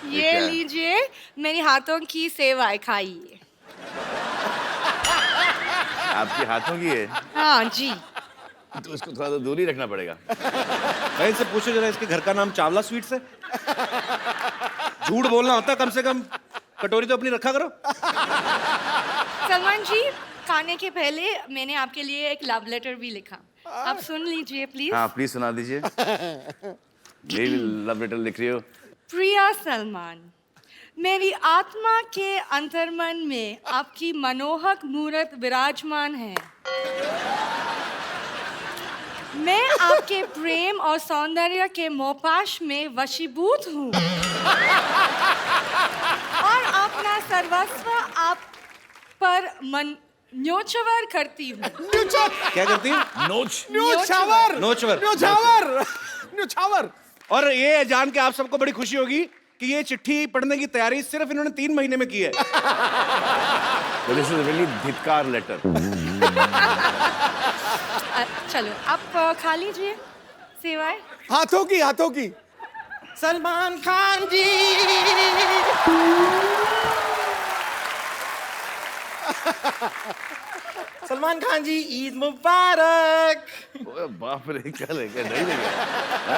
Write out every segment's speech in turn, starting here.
ये लीजिए मेरी हाथों की सेवाएं खाइए। आपके हाथों की है हाँ जी। तो उसको थोड़ा तो दूर ही रखना पड़ेगा। भाई इनसे पूछो जरा, इसके घर का नाम चावला स्वीट्स है? झूठ बोलना होता कम से कम, कटोरी तो अपनी रखा करो। सलमान जी, खाने के पहले मैंने आपके लिए एक लव लेटर भी लिखा, आप सुन लीजिए प्लीज। हाँ प्लीज सुना दीजिए। मेरी लव लेटर लिख रही हो? प्रिया सलमान, मेरी आत्मा के अंतर्मन में आपकी मनोहक मूर्त विराजमान है। मैं आपके प्रेम और सौंदर्य के मोहपाश में वशीभूत हूँ और अपना सर्वस्व आप पर मन न्योछावर करती हूँ। क्या करती है? नोच। नोचवर। न्योछावर। न्योछावर। और ये जान के आप सबको बड़ी खुशी होगी कि ये चिट्ठी पढ़ने की तैयारी सिर्फ इन्होंने 3 महीने में की है। दिस इज रियली धिक्कार लेटर। चलो आप खा लीजिए सेवाएं। हाथों की। सलमान खान जी, सलमान खान जी, ईद मुबारक। ओए बाप रे, क्या लेके नहीं लेके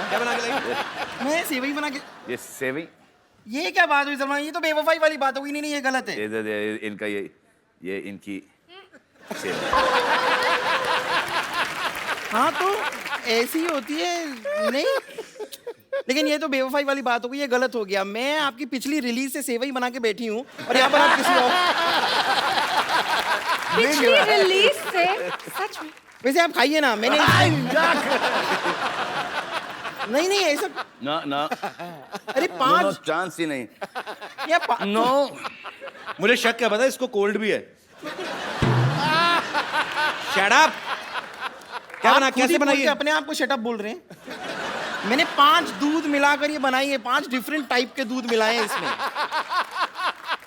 क्या बना के लाई? मैं सेवई बना के। ये सेविंग, ये क्या बात हुई सलमान? ये तो बेवफाई वाली बात होगी। नहीं, ये गलत है। ये इनका ये इनकी सेविंग। हाँ तो ऐसी होती है नहीं, लेकिन ये तो बेवफाई वाली बात हो गई, ये गलत हो गया। मैं आपकी पिछली रिलीज से सेवई बना के बैठी हूँ और यहाँ पर आप किसी और। पिछली रिलीज से सच में? वैसे आप खाइए ना, मैंने नहीं ऐसा। ना अरे नो 5 चांस ही नहीं। या नो मुझे शक क्या पता है, इसको कोल्ड भी है। Shut up. क्या बना, कैसे बनाई है? अपने आप को शटअप बोल रहे हैं। मैंने 5 दूध मिलाकर ये बनाई है। 5 डिफरेंट टाइप के दूध मिलाए हैं इसमें।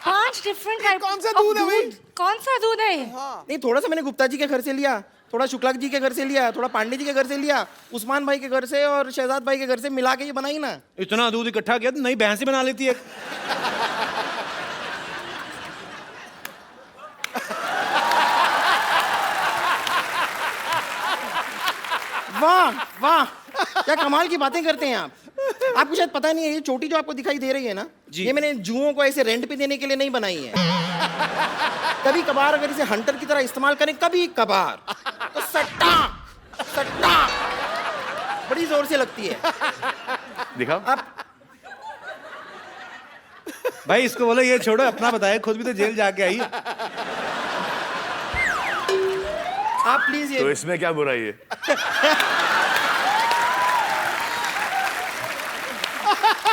5 डिफरेंट टाइप। कौन सा दूध है भाई? कौन सा दूध है? नहीं, थोड़ा सा मैंने गुप्ता जी के घर से लिया, थोड़ा शुक्ला जी के घर से लिया, थोड़ा पांडे जी के घर से लिया, उस्मान भाई के घर से और शहजाद भाई के घर से मिला के ये बनाई ना। इतना दूध इकट्ठा किया तो नई भैंस ही बना लेती है। वाह वाह, क्या कमाल की बातें करते हैं आप। आपको शायद पता नहीं है, ये चोटी जो आपको दिखाई दे रही है ना, ये मैंने जुओं को ऐसे रेंट पे देने के लिए नहीं बनाई है। कभी कभार अगर इसे हंटर की तरह इस्तेमाल करें, कभी कभार, तो सट्टा सट्टा बड़ी जोर से लगती है। दिखाओ। आप भाई इसको बोलो ये छोड़ो, अपना बताए, खुद भी तो जेल जाके आई है। आप प्लीज तो ये इसमें क्या बुराई है?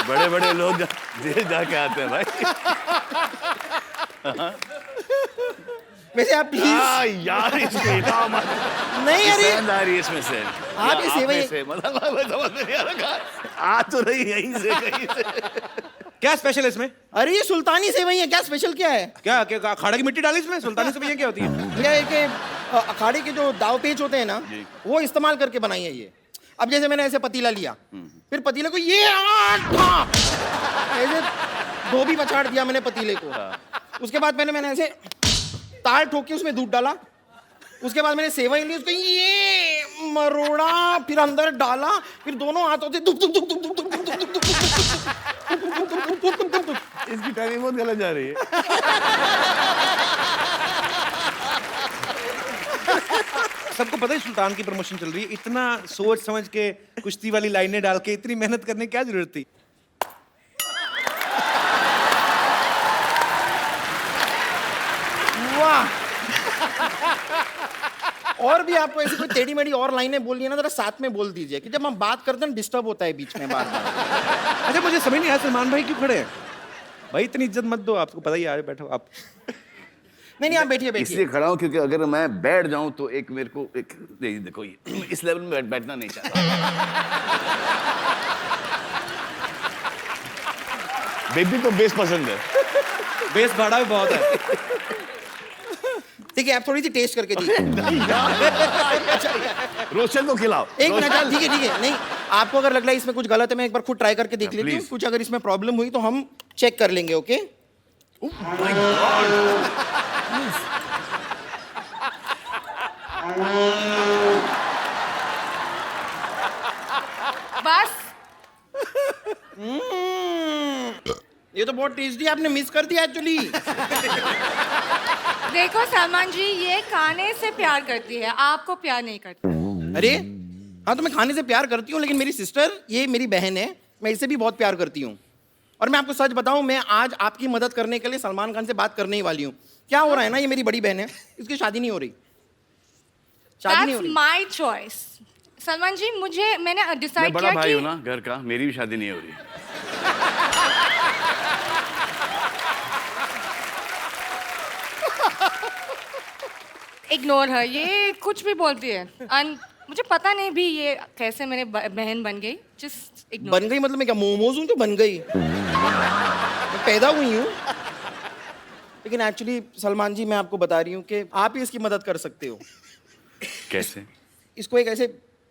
बड़े बड़े लोग जेल जाके आते हैं भाई। वैसे आप प्लीज यार इसको इतना मत। नहीं, अरे आ रही है इसमें से। आप ये सेवई से मतलब समझ नहीं आ रहा। आ तो रही यहीं से कहीं से। क्या स्पेशल है इसमें? अरे ये सुल्तानी सेवई है, क्या स्पेशल क्या है? क्या क्या अखाड़ा की मिट्टी डाली इसमें? सुल्तानी सेवइयां क्या होती है? ये कि अखाड़े के जो दाव पेच होते हैं ना, वो इस्तेमाल करके बनाई है ये। अब जैसे मैंने ऐसे पतीला लिया, फिर पतीले को ये ऐसे धोबी पछाड़ दिया मैंने पतीले को। उसके बाद मैंने ऐसे ताल ठोक के उसमें दूध डाला। उसके बाद मैंने सेवई ली, उसको ये मरोड़ा, फिर अंदर डाला, फिर दोनों हाथों से दुक दुक दुक दुक दुक दुक दुक दुक दुक दुक। इसकी टाइमिंग बहुत गलत जा रही है। सबको पता है सुल्तान की प्रमोशन चल रही है, इतना सोच समझ के कुश्ती वाली लाइनें डाल के इतनी मेहनत करने की क्या जरूरत थी? वाह। और भी आपको ऐसी कोई टेढ़ी मेढ़ी और लाइनें बोलनी है ना, जरा साथ में बोल दीजिए, कि जब हम बात करते हैं डिस्टर्ब होता है बीच में बार बार। अच्छा मुझे समझ नहीं आया, सलमान भाई क्यों खड़े हैं? भाई इतनी इज्जत मत दो, आपको पता ही है। बैठो आप। नहीं आप बैठिए बैठिए। इसलिए खड़ा हूं क्योंकि अगर मैं बैठ जाऊं तो एक मेरे को एक देखो ये इस लेवल में बैठना नहीं चाहता। बेबी को बेस पसंद है। बेस भाड़ा भी बहुत है। ठीक है, आप थोड़ी सी टेस्ट करके दीजिए। रोशन को खिलाओ। एक मिनट, ठीक है नहीं, आपको अगर लग रहा है इसमें कुछ गलत है, मैं एक बार खुद ट्राई करके देख लेती हूँ। please। कुछ अगर इसमें प्रॉब्लम हुई तो हम चेक कर लेंगे, ओके? बस ये तो बहुत टेस्टी आपने मिस कर दिया एक्चुअली। देखो सलमान जी, ये खाने से प्यार करती है, आपको प्यार नहीं करती। अरे हाँ, तो मैं खाने से प्यार करती हूँ, लेकिन मेरी सिस्टर, ये मेरी बहन है, मैं इससे भी बहुत प्यार करती हूँ। और मैं आपको सच बताऊँ, मैं आज आपकी मदद करने के लिए सलमान खान से बात करने ही वाली हूँ। क्या हो रहा है ना, ये मेरी बड़ी बहन है, इसकी शादी नहीं हो रही, शादी नहीं हो That's रही। my choice. सलमान जी, मैंने मैं डिसाइड बड़ा किया भाई हूँ कि ना घर का, मेरी भी शादी नहीं हो रही। इग्नोर है, ये कुछ भी बोलती है। मुझे पता नहीं भी ये कैसे मेरे बहन बन गई। Just ignore. बन गई मतलब मैं क्या मोमोज हूँ जो बन गई? मैं पैदा हुई हूँ। लेकिन एक्चुअली सलमान जी, मैं आपको बता रही हूँ कि आप ही इसकी मदद कर सकते हो। कैसे? इसको एक ऐसे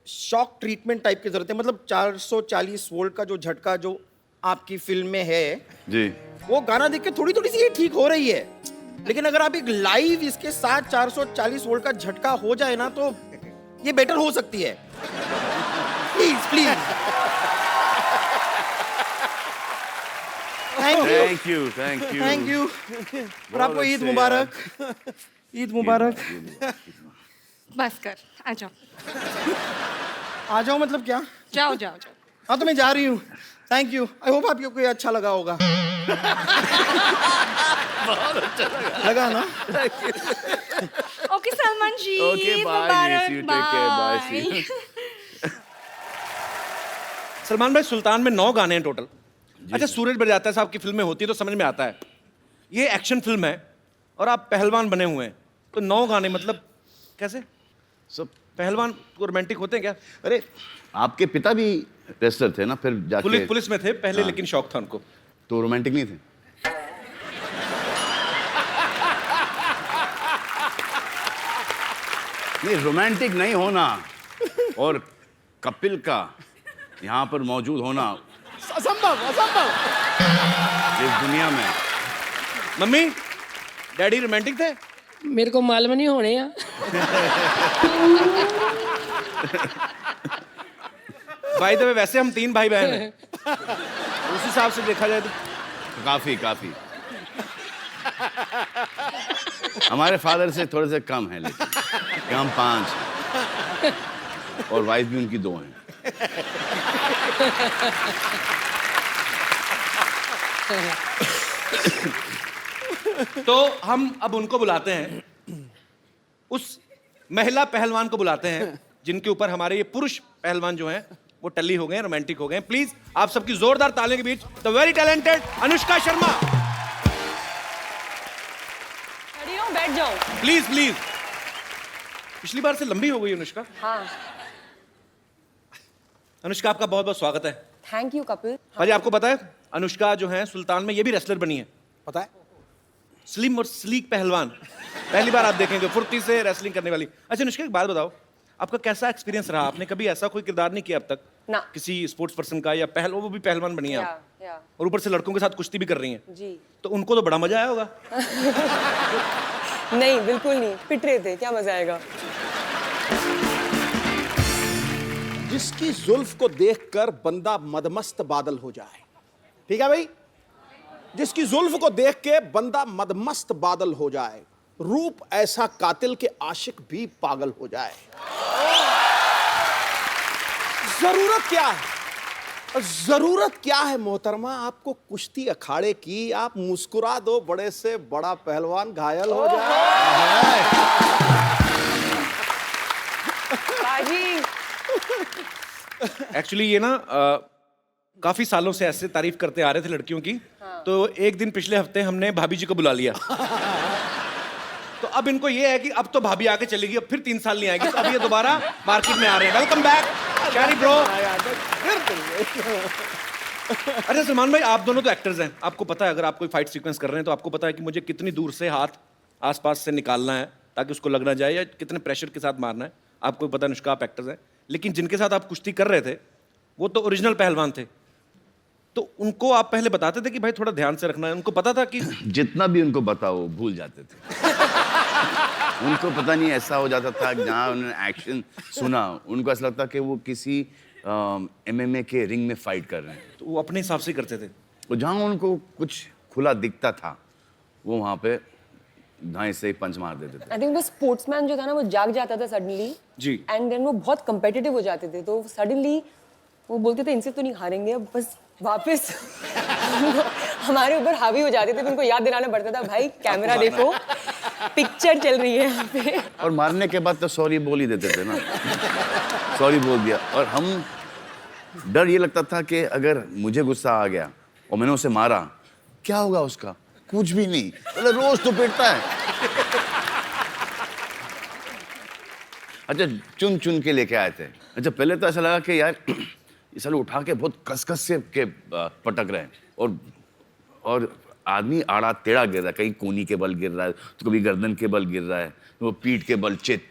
शॉक ट्रीटमेंट टाइप की जरूरत है। मतलब 440 वोल्ट का जो झटका जो आपकी फिल्म में है, जी वो गाना देख के थोड़ी थोड़ी सी ये ठीक हो रही है। लेकिन अगर आप एक लाइव इसके साथ 440 वोल्ट का झटका हो जाए ना, तो ये बेटर हो सकती है। Please please. Thank you thank you thank you. और आपको ईद अच्छे मुबारक। ईद मुबारक। बस कर, आ जाओ। आ जाओ मतलब क्या? जाओ जाओ जाओ। हाँ, तो मैं जा रही हूँ। Thank you. आई होप आपको ये अच्छा लगा होगा। लगा ना? Okay Salman ji, Okay, Eid bye, मुबारक, miss you, take care, bye, see you. bye। Salman भाई, सुल्तान में 9 गाने हैं टोटल। अच्छा, सूरज बरजात्या साहब की फिल्में होती है तो समझ में आता है, ये एक्शन फिल्म है और आप पहलवान बने हुए हैं, तो 9 गाने मतलब कैसे? सब पहलवान को रोमांटिक होते हैं क्या? अरे आपके पिता भी रेसलर थे ना, फिर जाके पुलिस में थे पहले, हाँ। लेकिन शौक था उनको। तो रोमांटिक नहीं थे? नहीं, रोमांटिक नहीं होना और कपिल का यहाँ पर मौजूद होना असंभव असंभव। इस दुनिया में। मम्मी डैडी रोमांटिक थे? मेरे को मालूम नहीं होने या भाई तो वैसे हम 3 भाई बहन हैं, उस हिसाब से देखा जाए तो काफी काफी हमारे फादर से थोड़े से कम है, लेकिन कि हम 5 हैं और वाइफ भी उनकी 2 हैं। तो हम अब उनको बुलाते हैं, उस महिला पहलवान को बुलाते हैं जिनके ऊपर हमारे ये पुरुष पहलवान जो हैं वो टल्ली हो गए, रोमांटिक हो गए। प्लीज आप सबकी जोरदार तालियों के बीच the very talented Anushka Sharma. खड़ी हो, बैठ जाओ। Please please. पिछली बार से लंबी हो गई अनुष्का। हाँ, अनुष्का, आपका बहुत बहुत स्वागत है। Thank you Kapil. भाजी, आपको पता है अनुष्का जो है सुल्तान में ये भी रेसलर बनी है। पता है? स्लिम और स्लीक पहलवान, पहली बार आप देखेंगे फुर्ती से रेसलिंग करने वाली। अच्छा अनुष्का, एक बात बताओ, आपका कैसा एक्सपीरियंस रहा? आपने कभी ऐसा कोई किरदार नहीं किया अब तक ना। किसी स्पोर्ट्स पर्सन का, या वो भी पहलवान बनी है आप, या और ऊपर से लड़कों के साथ कुश्ती भी कर रही हैं, जी। तो उनको तो बड़ा मजा आया होगा। नहीं, बिल्कुल नहीं, पिट रहे थे, क्या मजा आएगा। जिसकी जुल्फ को देखकर बंदा मदमस्त बादल हो जाए। ठीक है भाई? जिसकी जुल्फ को देख के बंदा मदमस्त बादल हो जाए, रूप ऐसा कातिल के आशिक भी पागल हो जाए। जरूरत क्या है? जरूरत क्या है मोहतरमा आपको कुश्ती अखाड़े की? आप मुस्कुरा दो, बड़े से बड़ा पहलवान घायल हो जाए। बाजी, एक्चुअली ये ना काफी सालों से ऐसे तारीफ करते आ रहे थे लड़कियों की, तो एक दिन पिछले हफ्ते हमने भाभी जी को बुला लिया। तो अब इनको ये है कि अब तो भाभी आके चलेगी, अब फिर 3 साल नहीं आएगी, तो अब ये दोबारा मार्केट में आ रहे हैं। वेलकम बैक शैरी ब्रो। अच्छा सलमान भाई, आप दोनों तो एक्टर्स हैं, आपको पता है अगर आप कोई फाइट सीक्वेंस कर रहे हैं तो आपको पता है कि मुझे कितनी दूर से हाथ आसपास से निकालना है ताकि उसको लग ना जाए, या कितने प्रेशर के साथ मारना है। आपको पता है अनुष्का, आप एक्टर्स हैं, लेकिन जिनके साथ आप कुश्ती कर रहे थे वो तो ओरिजिनल पहलवान थे, तो उनको आप पहले बताते थे कि भाई थोड़ा ध्यान से रखना है, उनको पता था कि जितना भी उनको बताओ भूल जाते थे। उनको पता नहीं ऐसा हो जाता था जहाँ उन्होंने एक्शन सुना उनको ऐसा लगता कि वो किसी MMA के रिंग में फाइट कर रहे हैं। तो वो अपने हिसाब से करते थे। तो जहाँ उनको कुछ खुला दिखता था वो वहाँ पे धाई से पंच मार देते थे। आई थिंक वो स्पोर्ट्समैन जो था ना वो जाग जाता था सडनली जी। एंड देन वो बहुत कंपेटिटिव हो जाते थे, तो सडनली वो बोलते थे इनसे तो नहीं हारेंगे, अब बस वापस हमारे ऊपर हावी हो जाते थे। तो उनको याद दिलाना पड़ता था भाई कैमरा देखो, पिक्चर चल रही है यहाँ पे। और मारने के बाद तो सॉरी बोल ही देते थे ना। सॉरी बोल दिया। और हम डर ये लगता था कि अगर मुझे गुस्सा आ गया और मैंने उसे मारा क्या होगा उसका? कुछ भी नहीं, मतलब रोज तो पिटता है। अच्छा चुन चुन के लेके आए थे। अच्छा पहले तो ऐसा लगा कि यार ये साले उठा के बहुत कस से के पटक रहे हैं और आदमी आड़ा टेढ़ा गिर रहा है, कहीं कोनी के बल गिर रहा है तो कभी गर्दन के बल गिर रहा है, तो वो पीठ के बल चित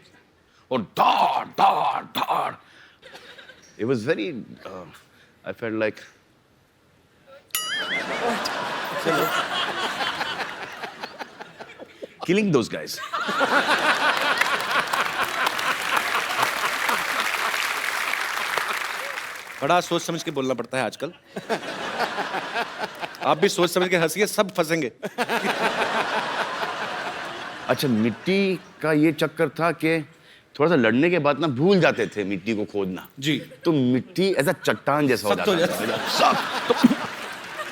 और धाड़ धाड़ धाड़। It was very I felt like killing those guys. बड़ा सोच समझ के बोलना पड़ता है आजकल। आप भी सोच समझ के हंसिए, सब फंसेंगे। अच्छा मिट्टी का ये चक्कर था कि थोड़ा सा लड़ने के बाद ना भूल जाते थे मिट्टी को खोदना। जी। तो मिट्टी ऐसा चट्टान जैसा हो सख्त हो जाता था। सख्त।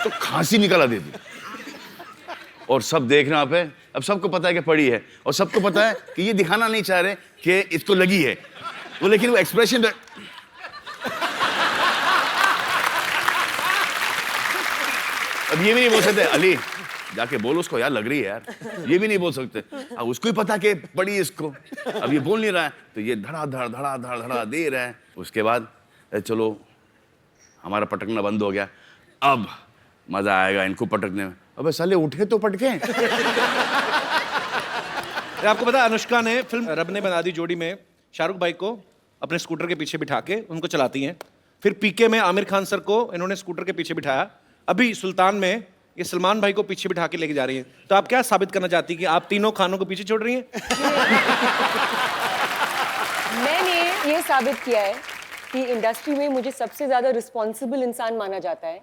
तो खांसी निकल आती थी और सब देख रहे हैं पे। अब सबको पता है कि पड़ी है और सबको पता है कि ये दिखाना नहीं चाह रहे कि इसको लगी है वो, लेकिन वो एक्सप्रेशन अब ये भी नहीं बोल सकते अली जाके बोल उसको यार लग रही है यार, ये भी नहीं बोल सकते। अब उसको ही पता कि पड़ी इसको, अब ये बोल नहीं रहा है तो ये धड़ा धड़ धड़ा धड़ धड़ा दे रहा है। उसके बाद चलो हमारा पटकना बंद हो गया, अब मजा आएगा इनको पटकने में। अबे साले उठे तो पटके। आपको पता है अनुष्का ने फिल्म रब ने बना दी जोड़ी में शाहरुख भाई को अपने स्कूटर के पीछे बिठा के उनको चलाती हैं। फिर पीके में आमिर खान सर को इन्होंने स्कूटर के पीछे बिठाया। अभी सुल्तान में ये सलमान भाई को पीछे बिठा के लेके जा रही हैं। तो आप क्या साबित करना चाहती हैं कि आप तीनों खानों को पीछे छोड़ रही हैं? मैंने ये साबित किया है कि इंडस्ट्री में मुझे सबसे ज्यादा रिस्पॉन्सिबल इंसान माना जाता है,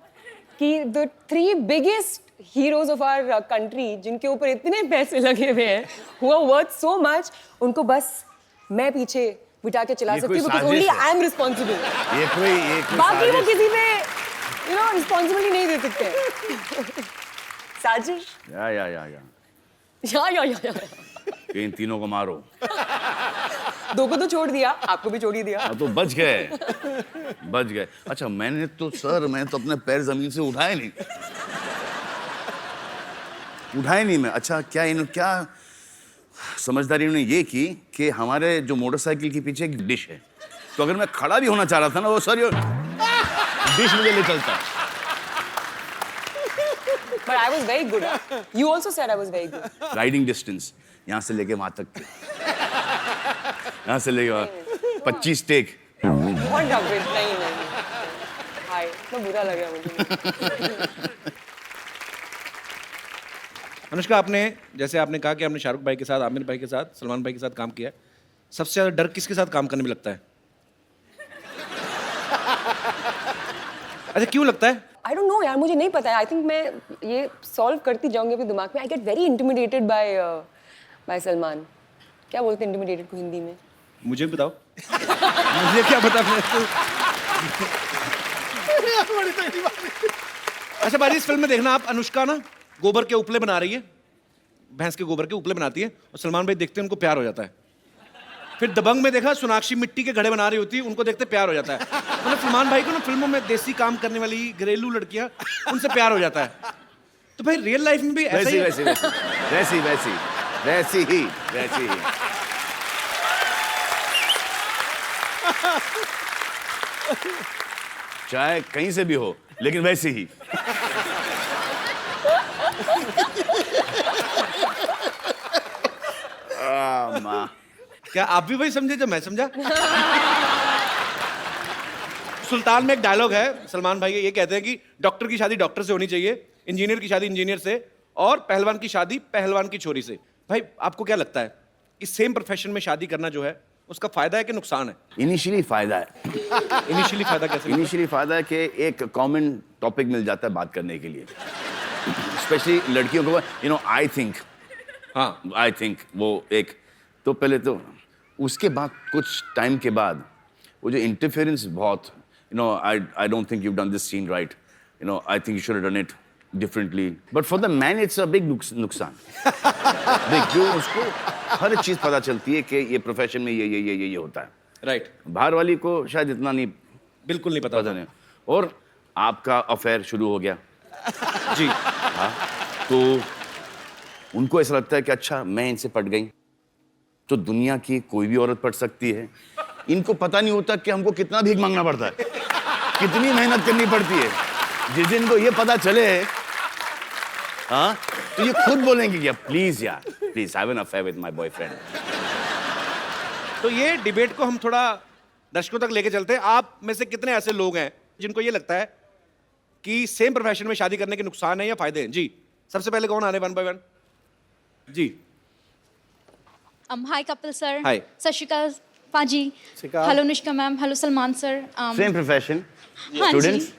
कि the 3 biggest heroes of our country जिनके ऊपर इतने पैसे लगे हुए हैं, who are worth so much, उनको बस मैं पीछे बिठा के चला ये सकती हूँ, कोई because only साजिश है। I am responsible। ये कोई बाकी वो साजिश। किसी पे रिस्पॉन्सिबिलिटी नहीं दे सकते। साजिश। या। कि इन तीनों को मारो। 2 को तो छोड़ दिया, आपको भी छोड़ ही दिया। हाँ तो बच गए। अच्छा मैंने तो अपने पैर जमीन से उठाए नहीं मैं। अच्छा क्या समझदारी उन्होंने ये की कि हमारे जो मोटरसाइकिल के पीछे एक डिश है, तो अगर मैं खड़ा भी होना चाह रहा था ना वो सर डिश मुझे ले चलता। But I was very good. You also said I was very good. Riding distance यहाँ से लेके वहां तक के, यहाँ से लेके 25 टेक। What a bit, नहीं। हाय, तो बुरा लग रहा मुझे। अनुष्का आपने जैसे आपने कहा कि आपने शाहरुख भाई के साथ, आमिर भाई के साथ, सलमान भाई के साथ काम किया है, सबसे ज्यादा डर किसके साथ काम करने में लगता है? अच्छा क्यों लगता है? I don't know यार, मुझे नहीं पता है। I think मैं ये सॉल्व करती जाऊंगी अपने दिमाग में। I get very intimidated by Salman. क्या बोलते हैं intimidated को हिंदी में? मुझे भी बताओ। मुझे क्या पता। अच्छा बाजी, इस फिल्म में देखना आप, अनुष्का ना गोबर के उपले बना रही है, भैंस के गोबर के उपले बनाती है और सलमान भाई देखते हैं उनको प्यार हो जाता है। फिर दबंग में देखा सोनाक्षी मिट्टी के घड़े बना रही होती है, उनको देखते प्यार हो जाता है। मतलब सलमान भाई को ना फिल्मों में देसी काम करने वाली घरेलू लड़कियां, उनसे प्यार हो जाता है। तो भाई रियल लाइफ में भी ऐसा ही वैसी ही। चाहे कहीं से भी हो लेकिन वैसी ही। माँ क्या आप भी वही समझे जो मैं समझा? सुल्तान में एक डायलॉग है सलमान भाई, ये कहते हैं कि डॉक्टर की शादी डॉक्टर से होनी चाहिए, इंजीनियर की शादी इंजीनियर से, और पहलवान की शादी पहलवान की छोरी से। भाई आपको क्या लगता है कि सेम प्रोफेशन में शादी करना जो है उसका फायदा है कि नुकसान है? इनिशियली फायदा है। इनिशियली फायदा कैसे? इनिशियली फायदा है कि एक कॉमन टॉपिक मिल जाता है बात करने के लिए, स्पेशली लड़कियों को। आई थिंक वो एक तो पहले तो, उसके बाद कुछ टाइम के बाद वो जो इंटरफेरेंस बहुत, I don't think you done this scene right, I think you should have done it differently, but for the man it's a big नुकसान। देख, जो उसको हर चीज पता चलती है कि ये प्रोफेशन में ये होता है, राइट। बाहर वाली को शायद इतना नहीं, बिल्कुल नहीं पता नहीं। और आपका अफेयर शुरू हो गया जी। हाँ, तो उनको ऐसा लगता है कि अच्छा मैं इनसे पट गई तो दुनिया की कोई भी औरत पट सकती है। इनको पता नहीं होता कि हमको कितना भीख मांगना पड़ता है, कितनी मेहनत करनी पड़ती है। जिस दिन को ये पता चले, हाँ, तो ये खुद बोलेंगे कि प्लीज यार, please have an affair with my boyfriend. तो ये डिबेट को हम थोड़ा दर्शकों तक लेके चलते हैं। आप में से कितने ऐसे लोग हैं जिनको ये लगता है कि सेम प्रोफेशन में शादी करने के नुकसान है या फायदे हैं? जी, सबसे पहले कौन आ रहे, 1 by 1? जी। Hi Kapil sir. Hi. सत श्री अकाल पाजी। अकाल। Hello Anushka ma'am, hello Salman sir. Same profession, हाँ स्टूडेंट्स।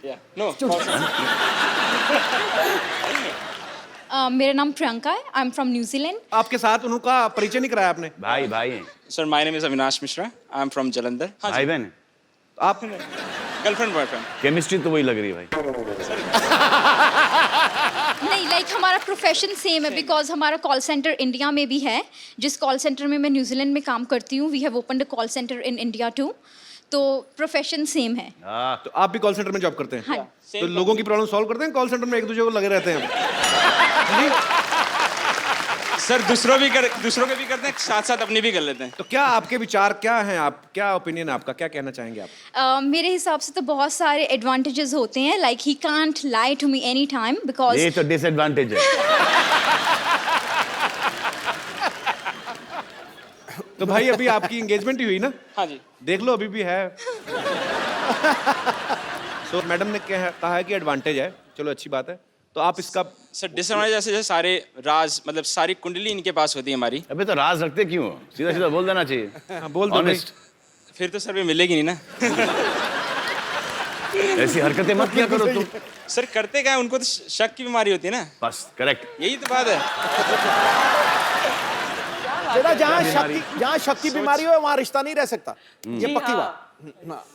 मेरा नाम प्रियंका है, आई एम फ्रॉम न्यूजीलैंड। आपके साथ उनका परिचय नहीं कराया आपने? भाई भाई हैं, Sir, my name is Avinash Mishra. I'm from Jalandhar. भाई बहन। आप Girlfriend, boyfriend. केमिस्ट्री तो वही लग रही है भाई। नहीं, लाइक हमारा प्रोफेशन सेम है, बिकॉज हमारा कॉल सेंटर इंडिया में भी है, जिस कॉल सेंटर में मैं न्यूजीलैंड में काम करती हूँ। We have opened a call centre in India too, तो प्रोफेशन सेम है। तो आप भी कॉल सेंटर में जॉब करते हैं? हाँ। तो लोगों की प्रॉब्लम सॉल्व करते हैं कॉल सेंटर में, एक दूसरे को लगे रहते हैं? सर दूसरों के भी करते हैं, साथ साथ अपनी भी कर लेते हैं। तो क्या आपके विचार क्या हैं, आप क्या ओपिनियन है आपका, क्या कहना चाहेंगे आप? मेरे हिसाब से तो बहुत सारे एडवांटेजेस होते हैं, like he can't lie to me any time, because ये तो डिसएडवांटेज है। तो भाई अभी आपकी एंगेजमेंट ही हुई ना? हाँ जी। देख लो अभी भी है। तो मैडम ने कहा है कि एडवांटेज है, चलो अच्छी बात है। तो आप इसका सर डिसएडवांटेज ऐसे जैसे सारे राज, मतलब सारी कुंडली इनके पास होती है हमारी। अबे तो राज रखते क्यों? सीधा सीधा बोल देना चाहिए। हाँ, बोल दो भाई। ऑनेस्ट। फिर तो सर भी मिलेगी नहीं ना। ऐसी हरकतें मत किया करो तुम। सर करते क्या है, उनको तो शक की बीमारी होती है ना। बस करेक्ट। यही तो बात है। बेटा, जहाँ शक की बीमारी हो वहाँ रिश्ता नहीं रह सकता, ये पक्की बात।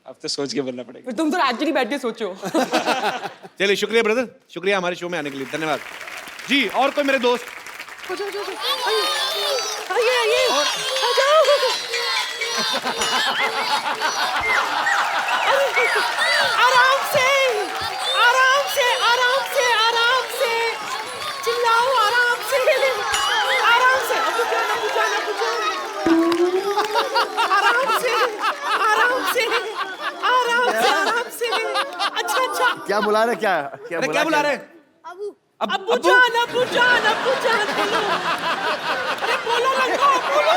अब तो सोच के बोलना पड़ेगा। तुम तो एक्चुअली बैठ के सोचो। चलिए, शुक्रिया ब्रदर, शुक्रिया हमारे शो में आने के लिए, धन्यवाद जी। और कोई मेरे दोस्त? आराम से, आराम से, आराम से, आराम से चिल्लाओ, आराम से, आराम से, अब जाना, आराम से, आराम से, आराम से, आराम से। अच्छा, क्या बुला रहे, क्या अरे क्या बुला रहे? अब्बू जान, अब्बू जान, अब्बू जान बोलो। अरे बोलो लड़का, बोलो,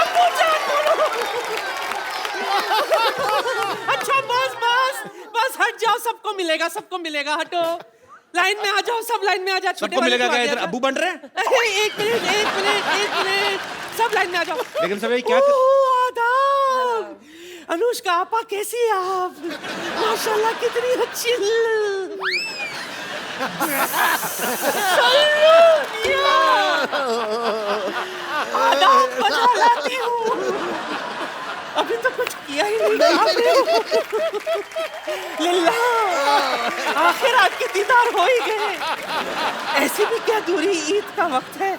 अब्बू जान बोलो। अच्छा बस हट जाओ, सबको मिलेगा, सबको मिलेगा, हटो, लाइन में आ जाओ, सब लाइन में आ जाओ। सबको मिलेगा क्या? इधर अब्बू बन रहे हैं? एक मिनट, सब लाइन में आ जाओ। लेकिन सब ये क्या आदाब, अनुष्का आपा, कैसी है आप? माशाल्लाह कितनी अच्छी। आदाब बजा लाती हूँ। अभी तो कुछ किया ही नहीं आपने। लिल्ला, आखिर आपके दीदार हो ही गए। ऐसी भी क्या दूरी, ईद का वक्त है,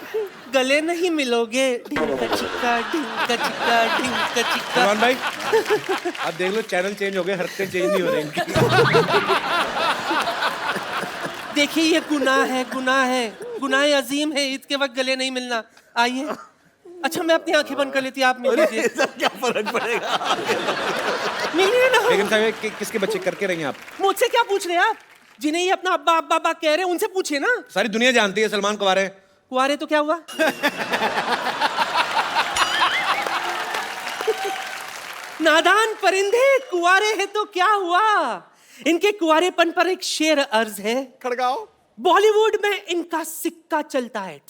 गले नहीं मिलोगे। ढिंका चिक्का, ढिंका चिक्का, ढिंका चिक्का। सलमान भाई आप देख लो, चैनल चेंज हो गए, हरकतें चेंज नहीं हो रही इनकी। देखिए ये गुनाह है, गुनाह अजीम है, ईद के वक्त गले नहीं मिलना। आइए। अच्छा मैं अपनी आंखें बंद कर लेती, आप मिल लीजिए। क्या फर्क पड़ेगा? मिलिए ना। लेकिन साहब किसके बच्चे करके रही हैं आप? मुझसे क्या पूछ रहे हैं आप? जिन्हें ये अपना अब्बा अब्बा अब्बा कह रहे हैं उनसे पूछिए ना। सारी दुनिया जानती है सलमान कुंवारे हैं। कुंवारे तो क्या हुआ? नादान परिंदे कुंवारे हैं तो क्या हुआ, इनके कुंवारेपन पर एक शेर अर्ज है। खड़गाओ। बॉलीवुड में इनका सिक्का चलता है,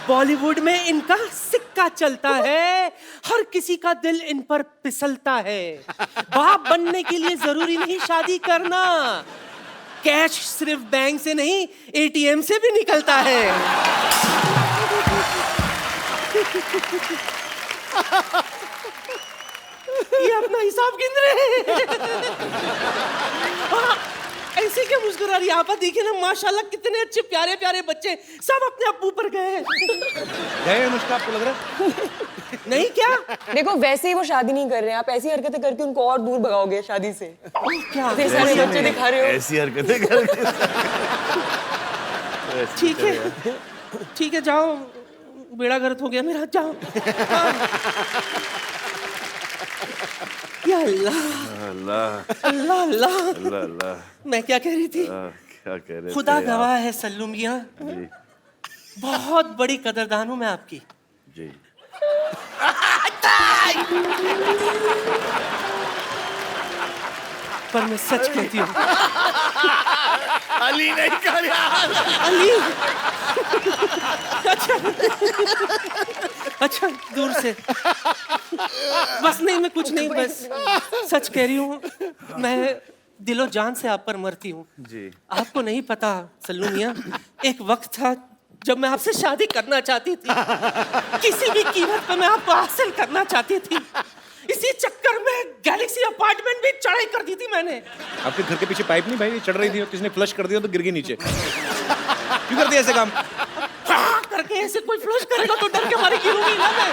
बॉलीवुड में इनका सिक्का चलता है, हर किसी का दिल इन पर फिसलता है। बाप बनने के लिए जरूरी नहीं शादी करना, कैश सिर्फ बैंक से नहीं एटीएम से भी निकलता है। ये अपना हिसाब गिन रहे हैं। ऐसे क्या मुस्कुरा रही है आप? देखिए ना माशाल्लाह कितने अच्छे प्यारे प्यारे बच्चे सब अपने अब्बू पर गए। गए अनुष्का, आपको लग रहा है? नहीं क्या? देखो वैसे ही वो शादी नहीं कर रहे हैं, आप ऐसी हरकतें करके उनको और दूर भगाओगे शादी से। क्या इतने सारे बच्चे दिखा रहे हो। ऐसी हरकतें करके ठीक है ठीक है, जाओ, बेड़ा गर्क हो गया मेरा, जाओ। या अल्लाह अल्लाह अल्लाह अल्लाह अल्लाह अल्लाह। मैं क्या कह रही थी? क्या कह रहे खुदा थे गवाह आप? है सल्लू मियां, जी बहुत बड़ी कदरदान हूं मैं आपकी। जी। पर मैं सच कहती हूँ अली नहीं कर यार। अली। अच्छा दूर से बस, नहीं मैं कुछ नहीं, बस सच कह रही हूँ, मैं दिलो जान से आप पर मरती हूँ। जी। आपको नहीं पता सल्लू मियां, एक वक्त था जब मैं आपसे शादी करना चाहती थी, किसी भी कीमत पर मैं आपको हासिल करना चाहती थी। इसी चक्कर में गैलेक्सी अपार्टमेंट भी चढ़ाई कर दी थी मैंने। आपके घर के पीछे पाइप नहीं भाई चढ़ रही थी, किसने फ्लश कर दिया तो गिर गई नीचे। क्यों कर दिया ऐसे काम? करके ऐसे कोई फ्लश करेगा तो डर के मारे गिरूंगी ना मैं।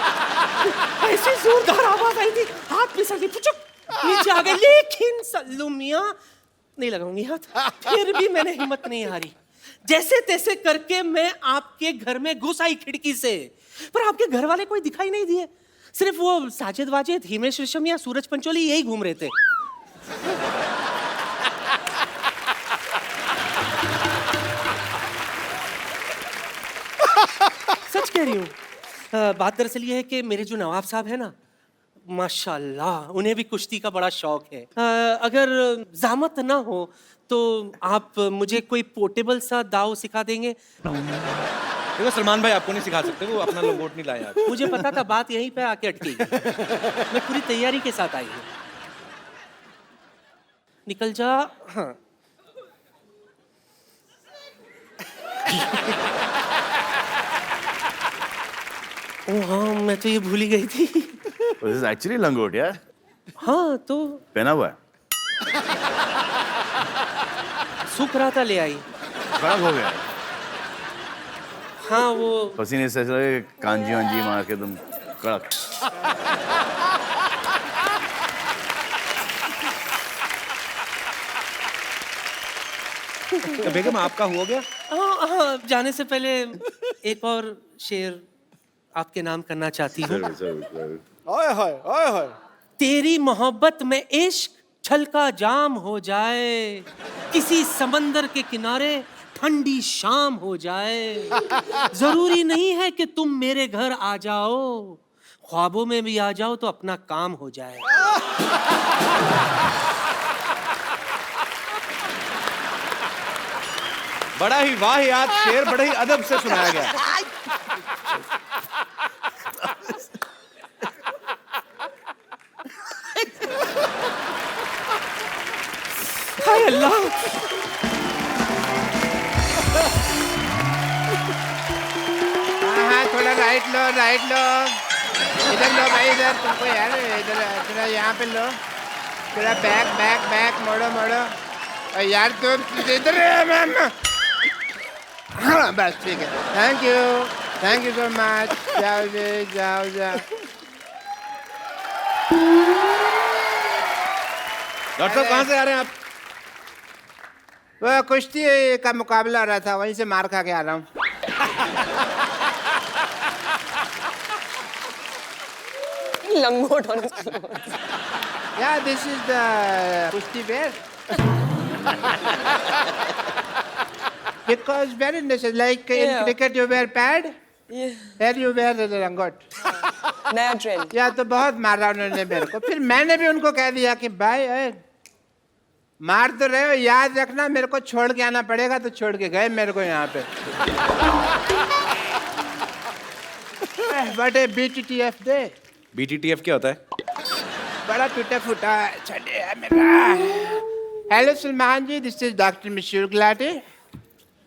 ऐसी जोरदार आवाज आई थी, हाथ फिसल गई, पुचक नीचे आ गए। लेकिन सल्लू मियां नहीं लगाऊंगी हाथ, फिर भी मैंने हिम्मत नहीं हारी। जैसे तैसे करके मैं आपके घर में घुस आई खिड़की से, पर आपके घर वाले कोई दिखाई नहीं दिए, सिर्फ वो साजिद वाजिद, हिमेश रेशमिया, सूरज पंचोली यही घूम रहे थे। सच कह रही हूँ। बात दरअसल ये है कि मेरे जो नवाब साहब है ना, माशाल्लाह उन्हें भी कुश्ती का बड़ा शौक है। अगर ज़हमत ना हो तो आप मुझे कोई पोर्टेबल सा दाव सिखा देंगे? देखो सलमान भाई आपको नहीं सिखा सकते, वो अपना लंगोट नहीं लाए आप। मुझे पता था बात यहीं पे आके अटकी। मैं पूरी तैयारी के साथ आई हूँ। निकल जा। हाँ ओ हाँ, मैं तो ये भूल ही गई थी। दिस इज एक्चुअली लंगोट यार। हाँ तो पहना हुआ है, सूख रहा था, ले आई। खराब हो गया। हाँ वो पसीने से ऐसा लगे कांजी वांजी मार के तुम कड़क। तो बेगम आपका हो गया? हाँ हाँ, जाने से पहले एक और शेर आपके नाम करना चाहती हूँ। ओए होए ओए होए। तेरी मोहब्बत में इश्क छलका जाम हो जाए, किसी समंदर के किनारे ठंडी शाम हो जाए। जरूरी नहीं है कि तुम मेरे घर आ जाओ, ख्वाबों में भी आ जाओ तो अपना काम हो जाए। बड़ा ही वाहियात शेर बड़े ही अदब से सुनाया गया। हाय अल्लाह। हाँ थोड़ा राइट लो, राइट लो, इधर लो भाई, इधर तुमको यार, इधर थोड़ा यहाँ पे लो, थोड़ा बैक बैक बैक मोड़ो मोड़ो। और यार तुम इधर मैम। हाँ बस ठीक है, थैंक यू सो मच। जाओ जी, जाओ जाओ। डॉक्टर साहब कहाँ से आ रहे हैं आप? वो कुश्ती का मुकाबला हो रहा था, वहीं से मार खा के आ रहा हूँ। लंगोट होने Yeah, this is the kushti bear. Because very necessary, like in Yeah. cricket you wear pad, Yeah. here you wear the rangot. नया ट्रेंड। या तो बहुत मारा उन्होंने मेरे को, फिर मैंने भी उनको कह दिया कि भाई मार तो रहे हो, याद रखना मेरे को छोड़ के आना पड़ेगा, तो छोड़ के गए मेरे को यहाँ पे। But BTTF they. BTTF क्या होता है? बड़ा टूटा फूटा चले है मेरा। Hello Salman ji, this is doctor मशहूर Gulati.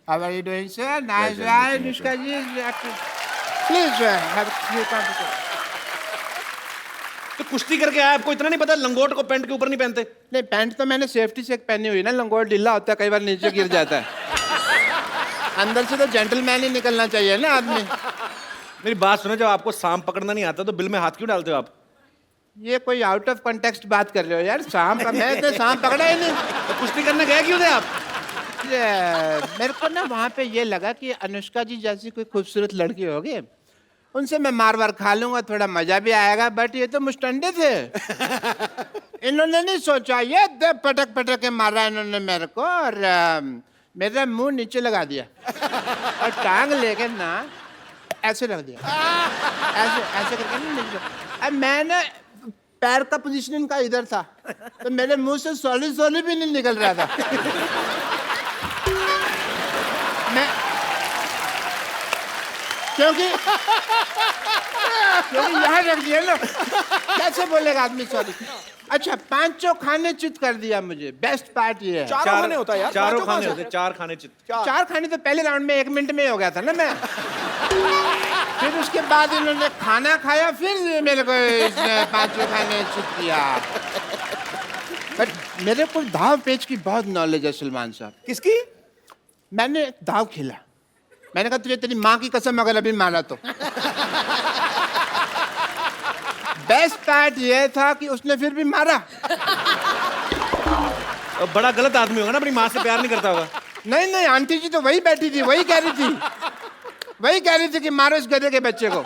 How are you doing sir? Nice right Anushka ji, please have तो कुश्ती करके आया, आपको इतना नहीं पता लंगोट को पैंट के ऊपर नहीं पहनते? नहीं, पैंट तो मैंने सेफ्टी से पहनी हुई ना, लंगोट ढीला होता है, कई बार नीचे गिर जाता है। अंदर से तो जेंटलमैन ही निकलना चाहिए ना आदमी। मेरी बात सुनो, जब आपको सांप पकड़ना नहीं आता तो बिल में हाथ क्यों डालते हो आप? ये कोई आउट ऑफ कॉन्टेक्स्ट बात कर रहे हो यार, सांप का मैं तो सांप पकड़ा ही नहीं। तो कुश्ती करने गए क्यों थे आप? मेरे को ना वहाँ पे ये लगा कि अनुष्का जी जैसी कोई खूबसूरत लड़की होगी, उनसे मैं मार वार खा लूंगा, थोड़ा मजा भी आएगा। बट ये तो मुस्टंडे थे। इन्होंने नहीं सोचा, ये पटक पटक के मारा इन्होंने मेरे को, और मेरा मुंह नीचे लगा दिया और टांग लेके ना ऐसे रख दिया, ऐसे ऐसे करके ना नीचे। अब मैं ना पैर का पोजीशन इनका इधर था, तो मेरे मुंह से सॉली सॉली भी नहीं निकल रहा था। मैं क्योंकि यहाँ रख दिया ना, कैसे बोलेगा आदमी सॉरी। अच्छा, पांचों खाने चित कर दिया मुझे। बेस्ट पार्ट ये है, चारों खाने होता है यार, चारों पांचों खाने कहाँ होते, चार खाने चित। चार खाने तो पहले राउंड में 1 मिनट में ही हो गया था ना मैं। फिर उसके बाद इन्होंने खाना खाया, फिर मेरे को इसने पांचों खाने चित किया। बट मेरे को दाव पेच की बहुत नॉलेज है सलमान साहब। किसकी? मैंने दाव खेला, मैंने कहा तुझे तेरी माँ की कसम अगर अभी मारा तो। बेस्ट पार्ट ये था कि उसने फिर भी मारा। अब बड़ा गलत आदमी होगा ना, अपनी माँ से प्यार नहीं करता होगा। नहीं नहीं, आंटी जी तो वही बैठी थी, वही कह रही थी कि मारो इस गधे के बच्चे को।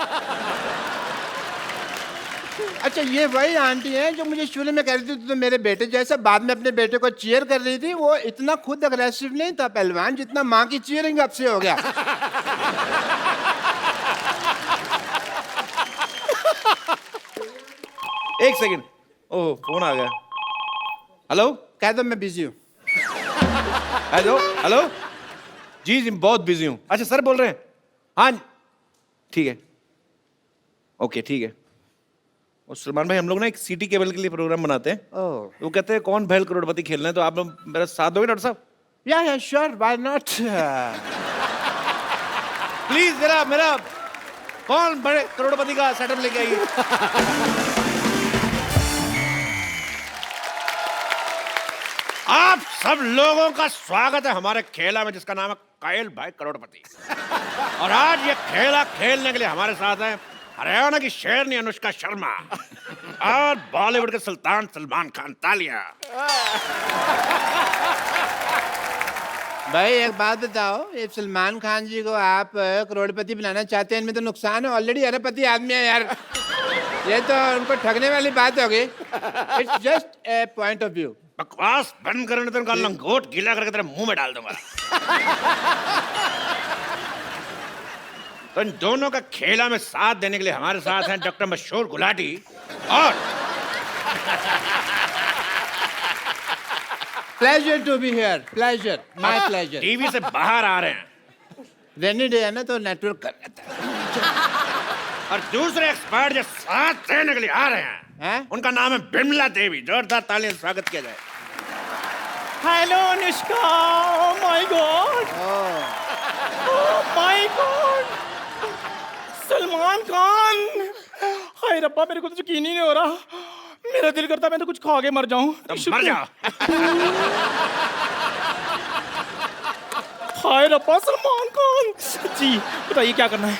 अच्छा, ये वही आंटी है जो मुझे शुरू में कह रही थी तो मेरे बेटे जैसा, बाद में अपने बेटे को चीयर कर रही थी। वो इतना खुद अग्रेसिव नहीं था पहलवान, जितना माँ की चीयरिंग अब से हो गया। एक सेकंड, ओह फोन आ गया। हेलो, कह दो मैं बिजी हूँ। हेलो हेलो जी बहुत बिजी हूँ। अच्छा सर बोल रहे हैं? हाँ ठीक है, ओके ठीक है। और सलमान भाई, हम लोग ना एक सिटी केबल के लिए प्रोग्राम बनाते हैं। वो कहते हैं कौन भैल करोड़पति खेलना है, तो आप लोग मेरा साथ दोगे डॉक्टर साहब? या श्योर, व्हाई नॉट। प्लीज मेरा कौन बड़े करोड़पति का सेटअप लेके आइए। आप सब लोगों का स्वागत है हमारे खेला में, जिसका नाम है कायल भाई करोड़पति। और आज ये खेला खेलने के लिए हमारे साथ है हरियाणा की शेरनी अनुष्का शर्मा और बॉलीवुड के सुल्तान सलमान खान। तालियां। भाई एक बात बताओ, ये सलमान खान जी को आप करोड़पति बनाना चाहते हैं, इनमें तो नुकसान है, ऑलरेडी अरबपति आदमी है यार। ये तो उनको ठगने वाली बात होगी। It's just a point of view. बकवास बंद करने तो उनका लंगोट गीला करके तेरे मुंह में डाल दूंगा। तो इन दोनों का खेला में साथ देने के लिए हमारे साथ हैं डॉक्टर मशहूर गुलाटी और pleasure to be here, pleasure, my pleasure. TV से बाहर आ रहे हैं। रेनी डे है ना, तो नेटवर्क कर रहा था। और दूसरे एक्सपर्ट जो साथ देने के लिए आ रहे हैं, उनका नाम है बिमला देवी। जोरदार तालियों से स्वागत किया जाए। Hello Anushka, my god, my god, Salman Khan. हाय रब्बा, मेरे को तो यकीन ही नहीं हो रहा। मेरा दिल करता मैं तो कुछ खा के मर जाऊं। मर जाओ। हाय रब्बा, सलमान खान जी, बताइए क्या करना है?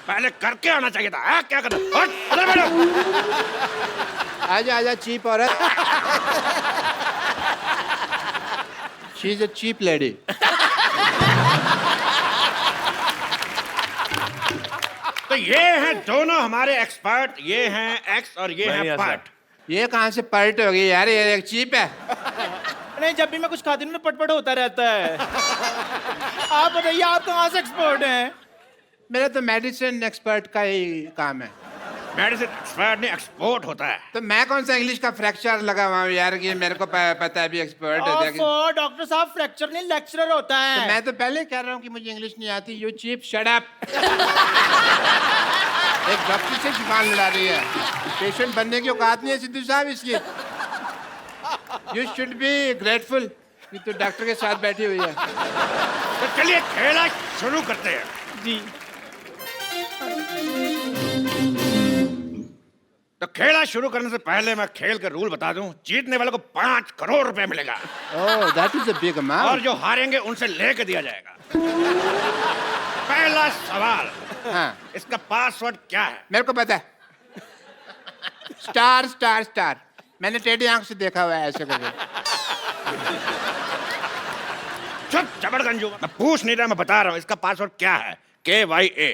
पहले करके आना चाहिए था। क्या करना? उधर बैठो। आजा आजा चीप औरत। She is a cheap lady. तो ये हैं दोनों हमारे एक्सपर्ट, ये हैं एक्स और ये हैं पार्ट। ये कहाँ से पर्ट हो गई यार, ये एक चीप है। नहीं, जब भी मैं कुछ खाती हूँ ना पटपट होता रहता है। आप बताइए, आप कहाँ से एक्सपर्ट हैं? मेरा तो मेडिसिन एक्सपर्ट का ही काम है। मेडिसिन एक्सपर्ट नहीं, एक्सपोर्ट होता है। तो मैं कौन सा इंग्लिश का फ्रैक्चर लगा हुआ हूँ यार कि मेरे को पता है अभी एक्सपर्ट है क्या? डॉक्टर साहब फ्रैक्चर नहीं लेक्चरर होता है। तो मैं तो पहले कह रहा हूँ कि मुझे इंग्लिश नहीं आती। You cheap shut up. एक डॉक्टर से जुबान लड़ा रही है। पेशेंट बनने की औकात नहीं है सिद्धू साहब इसकी। यू शुड बी ग्रेटफुल कि तू डॉक्टर के साथ बैठी हुई है। तो चलिए खेला शुरू करते हैं। जी। तो खेला शुरू करने से पहले मैं खेल के रूल बता दूं। जीतने वाले को 5 करोड़ रुपए मिलेगा। ओह, दैट इज अ बिग और अमाउंट। जो हारेंगे उनसे लेके दिया जाएगा। पहला सवाल, हाँ, इसका पासवर्ड क्या है? मेरे को पता है। Star star star. मैंने टेढ़ी आंख से देखा हुआ है ऐसे करके। चुप चबड़गंजू, मैं पूछ नहीं रहा, मैं बता रहा हूं इसका पासवर्ड क्या है। KYA।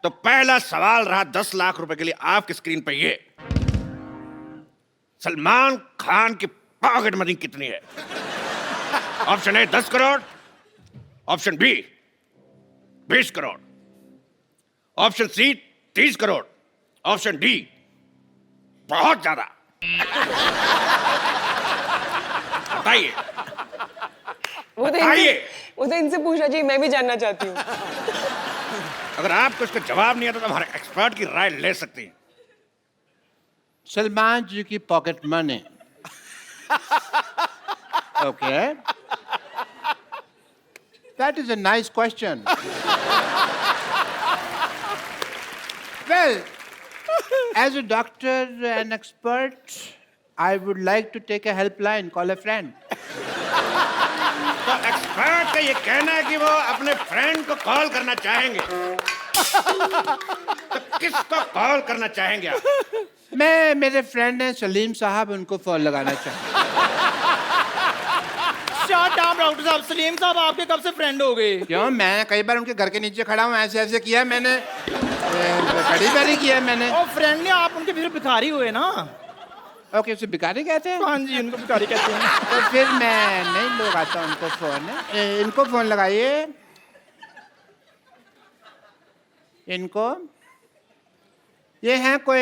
तो पहला सवाल रहा 10 लाख रुपए के लिए आपकी स्क्रीन पे ये। सलमान खान की पॉकेट मनी कितनी है? Option A 10 crore, option B 20 crore, option C 30 crore, option D बहुत ज्यादा। बताइए। वो तो इनसे पूछना चाहिए, मैं भी जानना चाहती हूँ। अगर आपको इसका जवाब नहीं आता तो हमारे एक्सपर्ट की राय ले सकती हैं। सलमान जी की pocket money. Okay, that is a nice question. Well, as a doctor and expert, I would like to take a helpline, call a friend. तो एक्सपर्ट का ये कहना है कि वो अपने फ्रेंड को कॉल करना चाहेंगे। तो किसको कॉल करना चाहेंगे आप? मैं, मेरे फ्रेंड हैं सलीम साहब, उनको फोन लगाना चाहूँ। शट अप डॉक्टर साहब। सलीम साहब आपके कब से फ्रेंड हो गए? क्यों? मैं कई बार उनके घर के नीचे खड़ा हूँ, ऐसे ऐसे किया मैंने, बड़ी बारी किया मैंने। और फ्रेंड नहीं, आप उनके फिर भिखारी हुए ना। ओके, उसे भिखारी कहते हैं? हाँ जी, उनको भिखारी कहते हैं। तो फिर मैं नहीं लगाता उनको फोन। इनको फोन लगाइए, इनको। ये हैं कोई,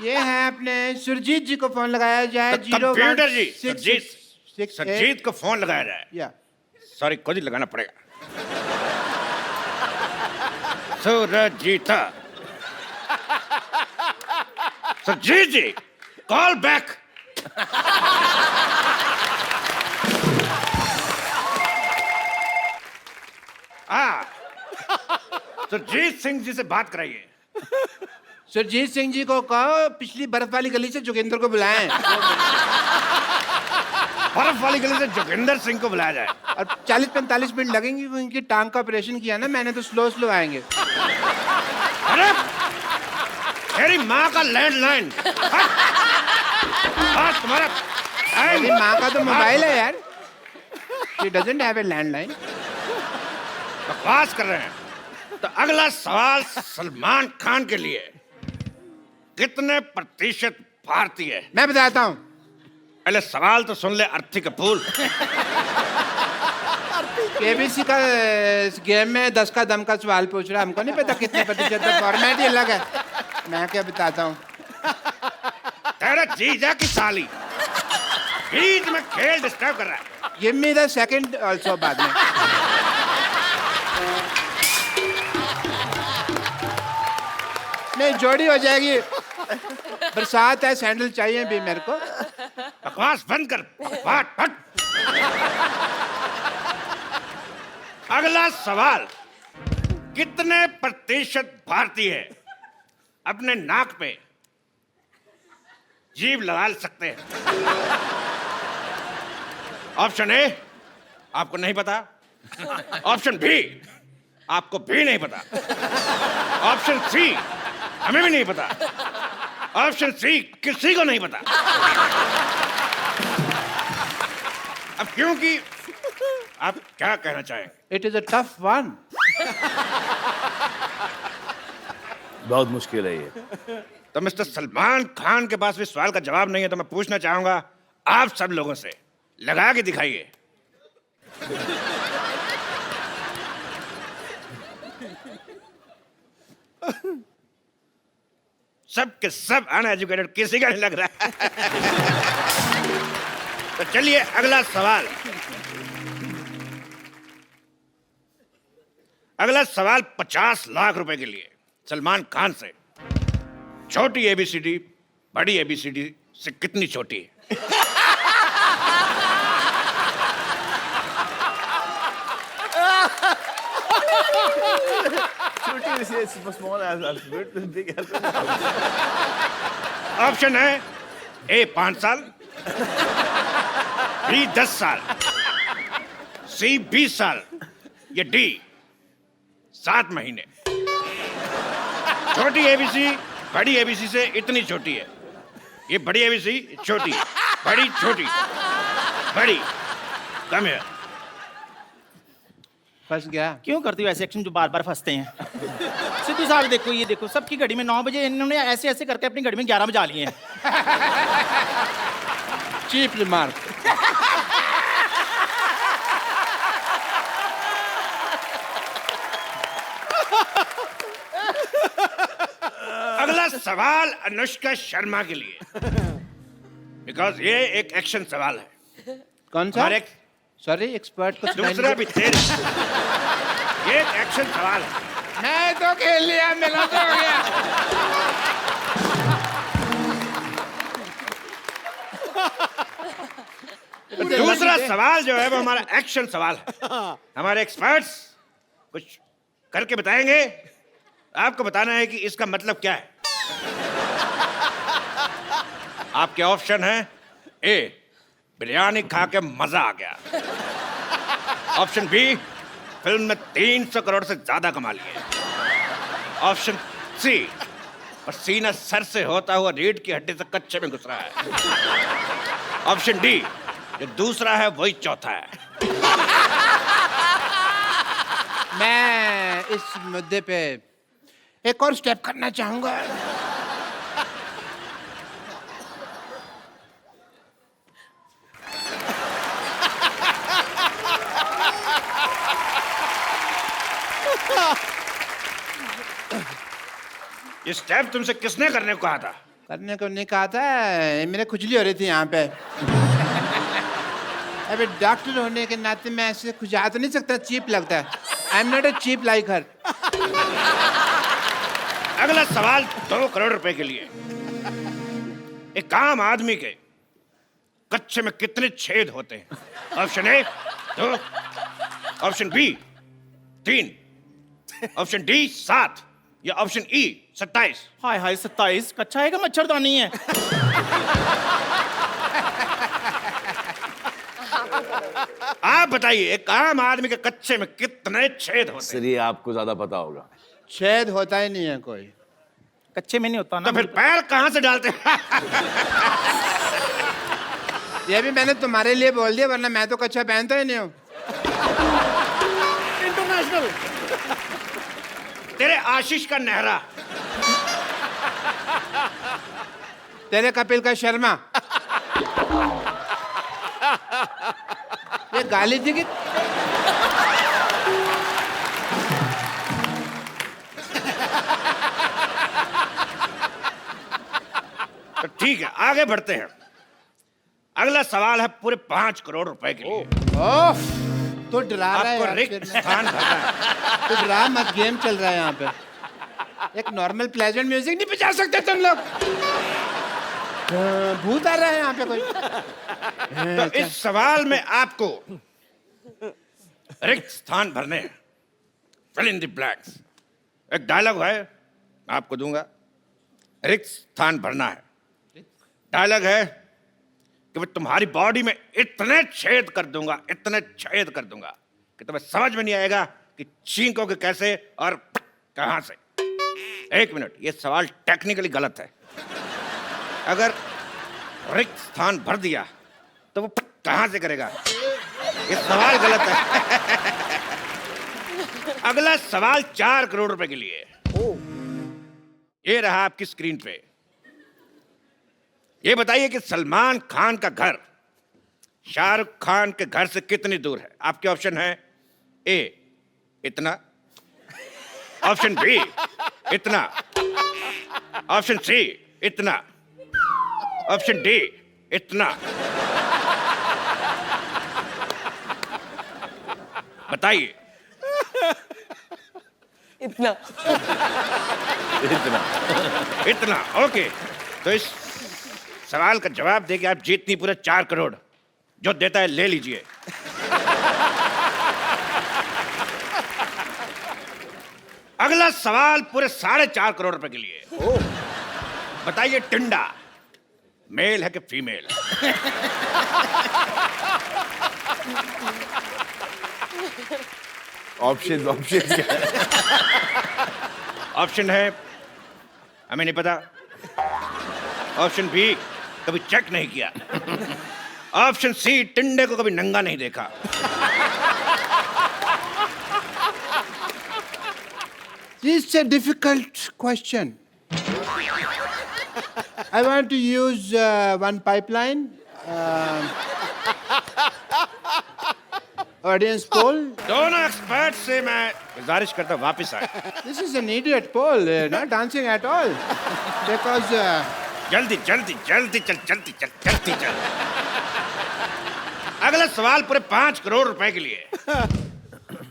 ये हैं अपने सुरजीत जी को फोन लगाया जाए। कंप्यूटर जी, 0166 सुरजीत को फोन लगाया जाए। या सॉरी, खुद ही लगाना पड़ेगा। सुरजीता, सुरजीत जी, कॉल बैक। सुरजीत सिंह जी से बात कराइए। सुरजीत सिंह जी को कहो पिछली बर्फ वाली गली से जोगिंदर को बुलाएं। बर्फ वाली गली से जोगिंदर सिंह को बुलाया जाए। और 40-45 मिनट लगेंगे, उनकी टांग का ऑपरेशन किया ना मैंने, तो स्लो स्लो आएंगे। अरे तेरी माँ का लैंडलाइन। तुम्हारा मेरी माँ का तो मोबाइल है यार। She doesn't have a landline. बकवास कर रहे हैं। तो अगला सवाल सलमान खान के लिए। कितने प्रतिशत भारतीय है? मैं बताता हूँ। पहले सवाल तो सुन ले अर्थी कपूर। केबीसी का गेम में 10 का दम का सवाल पूछ रहा है, हमको नहीं पता कितने प्रतिशत है, फॉर्मेट ही अलग है। मैं क्या बताता हूँ। तेरा जीजा की साली बीच में खेल डिस्टर्ब कर रहा है। Give me the second also बाद में। नहीं, जोड़ी हो जाएगी। बरसात है, सैंडल चाहिए भी मेरे को। बकवास बंद कर। बात फट। अगला सवाल, कितने प्रतिशत भारतीय अपने नाक पे जीभ लगा सकते हैं? ऑप्शन ए आपको नहीं पता, ऑप्शन बी आपको भी नहीं पता, ऑप्शन सी हमें भी नहीं पता, ऑप्शन सी किसी को नहीं पता। अब क्योंकि आप क्या कहना चाहेंगे? It is a tough one. बहुत मुश्किल है ये। तो मिस्टर सलमान खान के पास भी सवाल का जवाब नहीं है, तो मैं पूछना चाहूंगा आप सब लोगों से, लगा के दिखाइए। सब के सब अनएजुकेटेड, किसी का नहीं लग रहा है। तो चलिए अगला सवाल। अगला सवाल 50 लाख रुपए के लिए सलमान खान से। छोटी एबीसीडी बड़ी एबीसीडी से कितनी छोटी है? small as big as option है ए 5 साल, बी 10 साल, सी 20 साल, या डी 7 महीने। छोटी एबीसी बड़ी एबीसी से इतनी छोटी है। ये बड़ी एबीसी छोटी, बड़ी छोटी, बड़ी कम है। फंस गया। क्यों करती हो ऐसे एक्शन जो बार बार फंसते हैं? सिद्धू साहब देखो, ये देखो, सबकी घड़ी में 9 बजे, इन्होंने ऐसे ऐसे करके अपनी घड़ी में 11 बजा लिए हैं। Cheap remark. अगला सवाल अनुष्का शर्मा के लिए, बिकॉज ये एक एक्शन सवाल है। कौन सा? सॉरी एक्सपर्ट को दूसरा भी तेरे। ये एक एक्शन सवाल है। मैं तो खेल लिया, मेरा तो हो गया। दूसरा सवाल जो है वो हमारा एक्शन सवाल है। हमारे एक्सपर्ट्स कुछ करके बताएंगे, आपको बताना है कि इसका मतलब क्या है। आपके ऑप्शन है ए बिरयानी खा के मजा आ गया, ऑप्शन बी फिल्म में 300 करोड़ से ज्यादा कमा लिए, ऑप्शन सी पसीना सर से होता हुआ रीढ़ की हड्डी से कच्चे में घुस रहा है, ऑप्शन डी जो दूसरा है वही चौथा है। मैं इस मुद्दे पे एक और स्टेप करना चाहूंगा। ये स्टेप तुमसे किसने करने को कहा था? करने को नहीं कहा था, मेरे खुजली हो रही थी यहाँ पे। अबे डॉक्टर होने के नाते मैं ऐसे खुजा तो नहीं सकता, चीप लगता है। I am not a cheap like her. अगला सवाल 2 करोड़ रुपए के लिए। एक आम आदमी के कच्चे में कितने छेद होते हैं? Option A 2, option B 3, option D 7, या ऑप्शन ई 27। हाय हाय 27, कच्चा है का मच्छरदानी है? आप बताइए एक आम आदमी के कच्चे में कितने छेद होते सर ये आपको ज्यादा पता होगा। छेद होता ही नहीं है कोई। कच्चे में नहीं होता हैं? ना। तो फिर पैर कहां से डालते हैं? ये भी मैंने तुम्हारे लिए बोल दिया, वरना मैं तो कच्चा पहनता ही नहीं हूँ। इंटरनेशनल। तेरे आशीष का नेहरा, तेरे कपिल का शर्मा। ये गाली थी कि तो ठीक है आगे बढ़ते हैं। अगला सवाल है पूरे 5 करोड़ रुपए के लिए। ओह, तो डरा रहा है आपको यार, रिक्त फिर मैं- स्थान भरना है। तो डरा मत, गेम चल रहा है यहाँ पे। एक नॉर्मल प्लेजेंट म्यूजिक नहीं बजा सकते तुम लोग? भूत आ रहा है यहाँ पे कोई। तो इस सवाल में आपको रिक्त स्थान भरने हैं। Fill in the blanks. एक डायलॉग है मैं आपको दूंगा, रिक्त स्थान भरना है। डायलॉग है कि मैं तुम्हारी बॉडी में इतने छेद कर दूंगा, इतने छेद कर दूंगा कि तुम्हें समझ में नहीं आएगा कि छींकोगे कैसे और कहां से। 1 मिनट, ये सवाल टेक्निकली गलत है। अगर रिक्त स्थान भर दिया तो वो कहां से करेगा? ये सवाल गलत है। अगला सवाल 4 करोड़ रुपए के लिए। ये रहा आपकी स्क्रीन पे। ये बताइए कि सलमान खान का घर शाहरुख खान के घर से कितनी दूर है? आपके ऑप्शन है ए इतना, ऑप्शन बी इतना, ऑप्शन सी इतना, ऑप्शन डी इतना। बताइए। इतना। इतना। इतना, ओके। तो इस सवाल का जवाब देके आप जीतनी पूरे 4 करोड़। जो देता है ले लीजिए। अगला सवाल पूरे 4.5 करोड़ रुपए के लिए। बताइए टिंडा मेल है कि फीमेल? ऑप्शन ऑप्शन क्या है? ऑप्शन है हमें नहीं पता, ऑप्शन बी कभी चेक नहीं किया, ऑप्शन सी टिंडे को कभी नंगा नहीं देखा। It's a difficult question. I want to use one pipeline. Audience poll. दोनों एक्सपर्ट से मैं गुजारिश करता हूं वापस आए। This is an idiot poll, not dancing at all. Because जल्दी जल्दी जल्दी चल, जल्दी चल, जल्दी चल। अगला सवाल पूरे 5 करोड़ रुपए के लिए,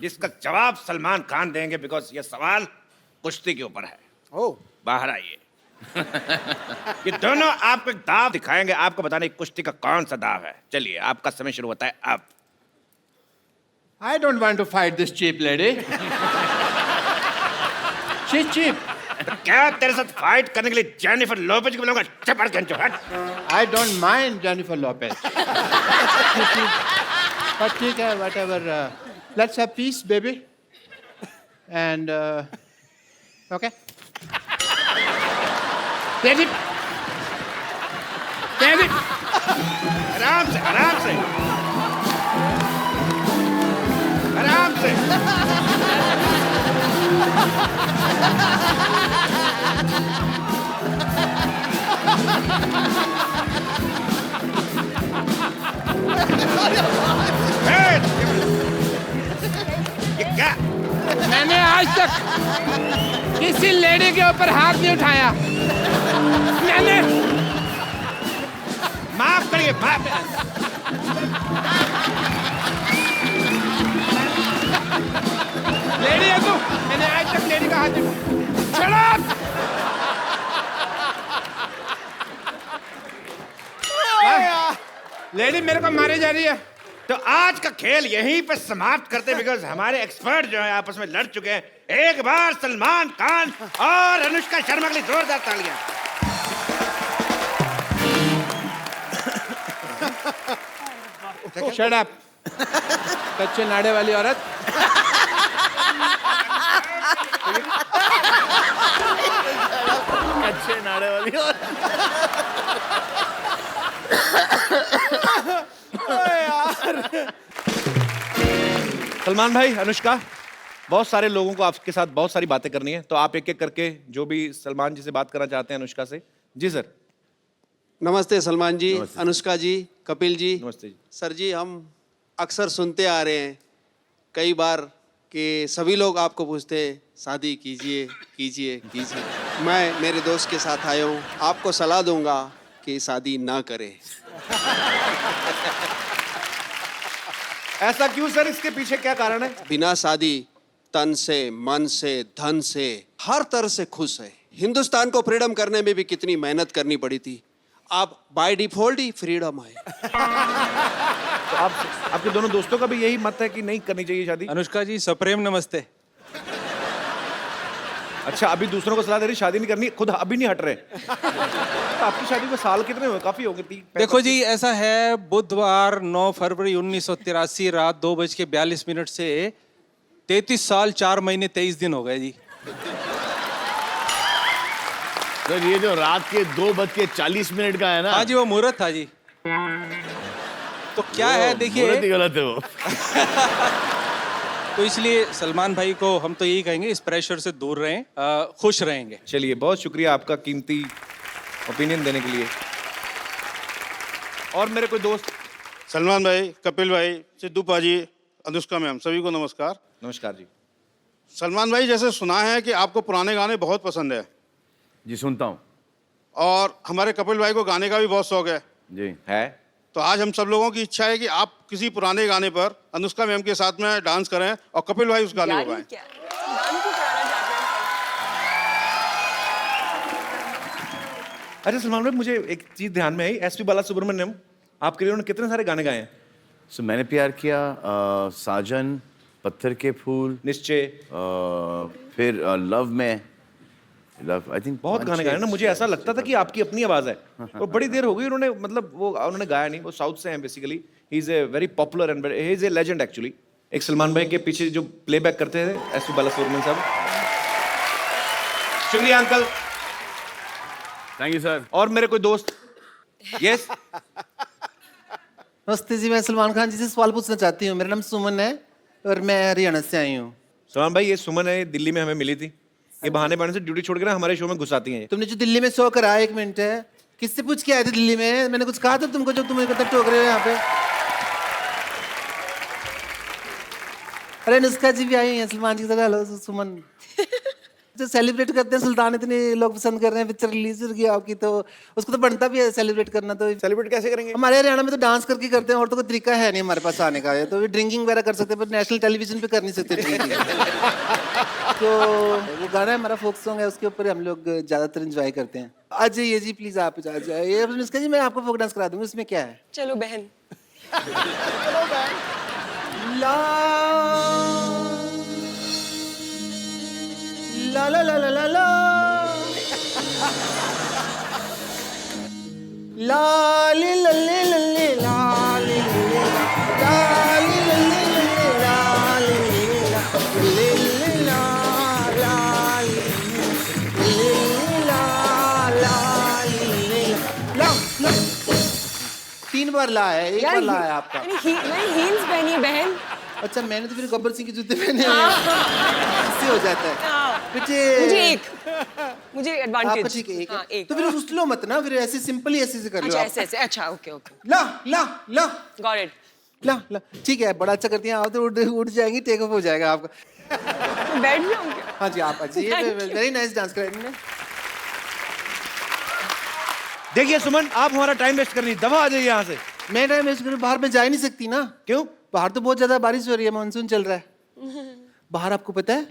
जिसका जवाब सलमान खान देंगे, बिकॉज ये सवाल कुश्ती के ऊपर है। ओ बाहर आइए। ये दोनों आपको एक दाव दिखाएंगे, आपको बताना है कुश्ती का कौन सा दाव है। चलिए आपका समय शुरू होता है अब। I don't want to fight this cheap lady. She's cheap. तो क्या तेरे साथ फाइट करने के लिए जेनिफर लोपेज को बुलाऊंगा? चपड़ के हट। I don't mind Jennifer Lopez. But ठीक है, whatever. Let's have peace, baby. And okay. David. David. आराम से, आराम से, आराम से। ये क्या? मैंने आज तक किसी लेडी के ऊपर हाथ नहीं उठाया। मैंने माफ करिए, माफ। लेडी है तू? मैंने आज तक लेडी का हाथ नहीं। Shut up! लेडी मेरे को मारी जा रही है। तो आज का खेल यहीं पे समाप्त करते, बिकॉज हमारे एक्सपर्ट जो है आपस में लड़ चुके हैं। एक बार सलमान खान और अनुष्का शर्मा के लिए जोरदार तालियां। Shut up. कच्चे नाड़े वाली औरत। अच्छे नाड़े वाली और सलमान भाई, अनुष्का, बहुत सारे लोगों को आपके साथ बहुत सारी बातें करनी है, तो आप एक एक करके जो भी सलमान जी से बात करना चाहते हैं अनुष्का से। जी सर। नमस्ते सलमान जी, अनुष्का जी, कपिल जी। नमस्ते जी। सर जी, हम अक्सर सुनते आ रहे हैं कई बार कि सभी लोग आपको पूछते हैं शादी कीजिए कीजिए कीजिए। मैं मेरे दोस्त के साथ आया हूँ, आपको सलाह दूंगा कि शादी ना करें। ऐसा क्यों सर? इसके पीछे क्या कारण है? बिना शादी तन से, मन से, धन से, हर तरह से खुश है। हिंदुस्तान को फ्रीडम करने में भी कितनी मेहनत करनी पड़ी थी, अब बाय डिफॉल्ट ही फ्रीडम है। तो आपके दोनों दोस्तों का भी यही मत है कि नहीं करनी चाहिए शादी? अनुष्का जी, सप्रेम नमस्ते। अच्छा, अभी दूसरों को सलाह दे रही शादी नहीं करनी, खुद अभी नहीं हट रहे। तो आपकी शादी को साल कितने हुए? काफी हो गए। देखो जी, ऐसा है, बुधवार 9 फरवरी 1983 रात 2:42 से 33 साल 4 महीने 23 दिन हो गए जी। सर ये जो रात के 2:40 का है ना? हाँ जी, वो मुहूर्त था जी। तो क्या है, देखिए, मुहूर्त ही गलत है वो। तो इसलिए सलमान भाई को हम तो यही कहेंगे, इस प्रेशर से दूर रहें, खुश रहेंगे। चलिए, बहुत शुक्रिया आपका कीमती ओपिनियन देने के लिए। और मेरे कोई दोस्त? सलमान भाई, कपिल भाई, सिद्धू पाजी, अनुष्का मैम, सभी को नमस्कार। नमस्कार जी। सलमान भाई, जैसे सुना है कि आपको पुराने गाने बहुत पसंद है। जी सुनता हूँ। और हमारे कपिल भाई को गाने का भी बहुत शौक है जी है। तो आज हम सब लोगों की इच्छा है कि आप किसी पुराने गाने पर अनुष्का मैम के साथ में डांस करें और कपिल भाई उस गाने को गाएं। अच्छा सलमान भाई, मुझे एक चीज ध्यान में आई, एसपी बालासुब्रमण्यम आपके लिए उन्होंने कितने सारे गाने गाए हैं? सो मैंने प्यार किया, साजन, पत्थर के फूल, निश्चय, फिर लव में, लव आई थिंक बहुत गाने गाए ना। मुझे ऐसा लगता था कि आपकी अपनी आवाज है, और बड़ी देर हो गई उन्होंने, मतलब वो उन्होंने गाया नहीं। वो साउथ से हैं basically. He is a very popular and he is a legend actually. एक सलमान भाई के पीछे जो प्लेबैक करते थे एसपी बालासुब्रमण्यम साहब। शुक्रिया अंकल। Thank you sir. और मेरे कोई दोस्त? यस। नमस्ते जी, मैं सलमान खान जी से सवाल पूछना चाहती हूँ। मेरा नाम सुमन है और मैं हरियाणा से आई हूँ। सलमान भाई, ये सुमन है, दिल्ली में हमें मिली थी। ये बहाने बहाने से ड्यूटी छोड़ कर हमारे शो में घुसाती हैं। तुमने जो दिल्ली में शो कराया, 1 मिनट है, किससे पूछ के आए थे दिल्ली में? मैंने कुछ कहा था तुमको जो तुम इकट्ठा टोक रहे हो यहाँ पे? अरे अनुष्का जी भी आई हैं सलमान जी के साथ। हेलो सुमन। जो सेलिब्रेट करते हैं सुल्तान, इतने लोग पसंद कर रहे हैं, पिक्चर रिलीज हो गई आपकी, तो उसको तो बनता भी है सेलिब्रेट करना। तो सेलिब्रेट कैसे करेंगे? हमारे हरियाणा में तो डांस करके करते हैं, और तो कोई तरीका है नहीं हमारे पास आने का। तो ड्रिंकिंग वगैरह कर सकते हैं, पर नेशनल टेलीविजन पे कर नहीं सकते ड्रिंकिंग। तो वो गाना है हमारा, फोक सॉन्ग है, उसके ऊपर हम लोग ज्यादातर एंजॉय करते हैं। आ जाइए जी प्लीज, आप आ जाइए। अनुष्का जी, मैं आपको फोक डांस करा दूंगी, उसमें क्या है? चलो बहन। ला ला ला ला ला ला ला लाली लल्ले लल्ले लाली लल्ले लाली लल्ले लल्ले लाली लल्ले ला लाली लल्ले ला लाली ला ला। 3 बार ला है, 1 बार ला है आपका। मैंने हील्स पहनी है बहन। अच्छा, मैंने तो फिर गब्बर सिंह के जूते पहने हैं, इससे हो जाता है। मुझे एडवांटेज। आपका ठीक है, एक। तो फिर उस लो मत ना, फिर ऐसे सिंपल ही ऐसे कर लो। अच्छा ऐसे। अच्छा ओके। ला ला ला गॉट इट। ला ला, ठीक है, बड़ा अच्छा करती हैं आप तो। उठ जाएंगी, टेक ऑफ हो जाएगा आपका। बैठ जाऊँ क्या? हाँ जी, आप अच्छी, वेरी नाइस डांस कर रही हैं। देखिए सुमन, आप हमारा टाइम वेस्ट करनी, दबा आ जाइए यहाँ से। मैं टाइम वेस्ट करूँ? बाहर में जा ही नहीं सकती ना। क्यों? बाहर तो बहुत ज्यादा बारिश हो रही है, मानसून चल रहा है बाहर, आपको पता है?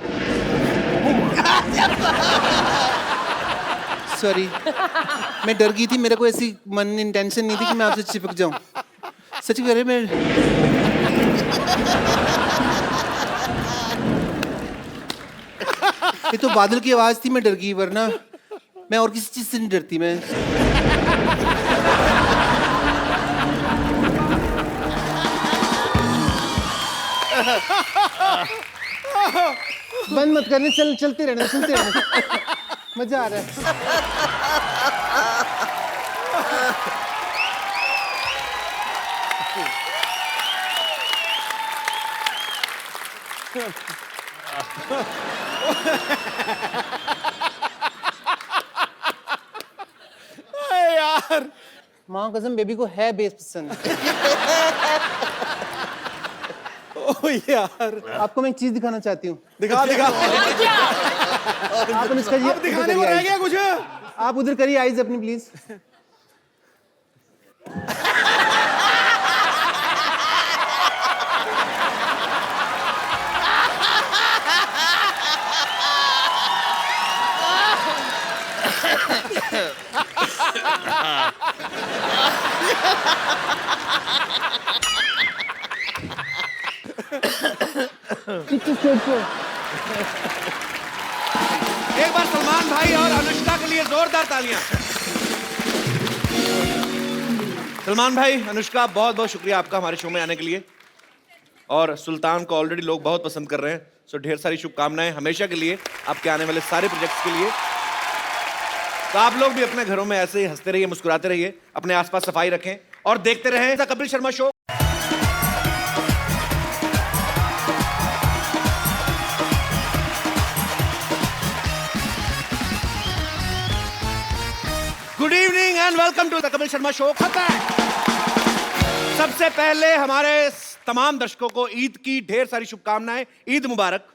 सॉरी, मैं डर गई थी, मेरे को ऐसी मन इंटेंशन नहीं थी कि मैं आपसे चिपक जाऊं। सच कह रहे, मैं ये तो बादल की आवाज थी, मैं डर गई, वरना मैं और किसी चीज से नहीं डरती। मैं बंद मत करने, चलते रहना, सुनते रहना, मजा आ रहा है। यार, माँ कसम, बेबी को है बेस पसंद। ओ यार, आपको मैं एक चीज दिखाना चाहती हूँ। दिखा दिखा। आप अनुष्का जी, अब दिखाने को रह गया कुछ? आप उधर करिए आईज अपनी प्लीज। एक बार सलमान भाई और अनुष्का के लिए जोरदार तालियां। सलमान भाई, अनुष्का, बहुत बहुत शुक्रिया आपका हमारे शो में आने के लिए। और सुल्तान को ऑलरेडी लोग बहुत पसंद कर रहे हैं, सो ढेर सारी शुभकामनाएं हमेशा के लिए, आपके आने वाले सारे प्रोजेक्ट्स के लिए। तो आप लोग भी अपने घरों में ऐसे ही हंसते रहिए, मुस्कुराते रहिए, अपने आसपास सफाई रखें और देखते रहें the Kapil Sharma show. Good evening and welcome to the Kapil Sharma show. सबसे पहले हमारे तमाम दर्शकों को ईद की ढेर सारी शुभकामनाएं। ईद मुबारक,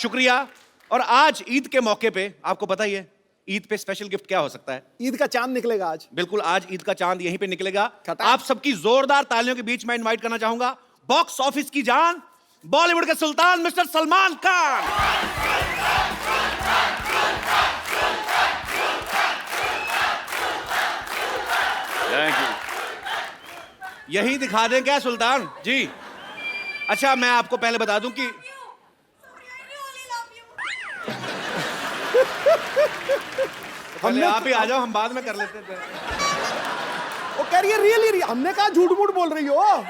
शुक्रिया। और आज ईद के मौके पे आपको पता ही है ईद पे स्पेशल गिफ्ट क्या हो सकता है? ईद का चांद निकलेगा आज। बिल्कुल, आज ईद का चांद यहीं पे निकलेगा। आप सबकी जोरदार तालियों के बीच मैं इनवाइट करना चाहूंगा बॉक्स ऑफिस की जान, बॉलीवुड के सुल्तान mister Salman Khan. Thank you. यही दिखा दें क्या सुल्तान जी? अच्छा, मैं आपको पहले बता दूं कि पहले आप ही आ जाओ, हम बाद में कर लेते थे। वो कह रही है रियली, हमने कहा झूठ मूठ बोल रही हो।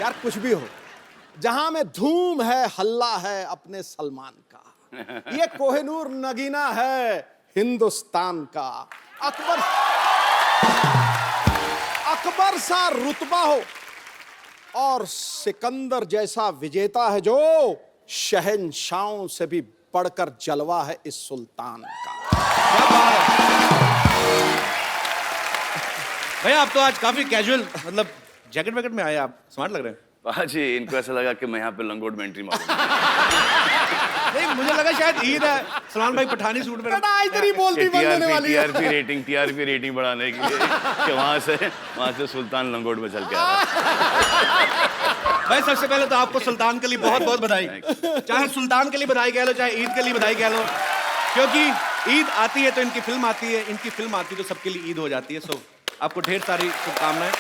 यार कुछ भी हो, जहां में धूम है हल्ला है अपने सलमान का। ये कोहिनूर नगीना है हिंदुस्तान का। अकबर सा रुतबा हो और सिकंदर जैसा विजेता है जो शहंशाहों से भी बढ़कर जलवा है इस सुल्तान का। भैया आप तो आज काफी कैजुअल, मतलब जैकेट वैकेट में आए, आप स्मार्ट लग रहे हैं। जी, इनको ऐसा लगा कि मैं यहाँ पे लंगोट में एंट्री मारूंगा। नहीं, मुझे लगा शायद ईद है, सलमान भाई पठानी सूट में। इतनी बोलती बनने वाली है। टीआरपी रेटिंग बढ़ाने के लिए कि वहां से सुल्तान लंगोट में चल के आ रहा है। भाई सबसे पहले तो आपको सुल्तान के लिए बहुत बहुत बधाई। चाहे सुल्तान के लिए बधाई कह लो, चाहे ईद के लिए बधाई कह लो, क्योंकि ईद आती है तो इनकी फिल्म आती है, इनकी फिल्म आती है तो सबके लिए ईद हो जाती है। सो आपको ढेर सारी शुभकामनाएं।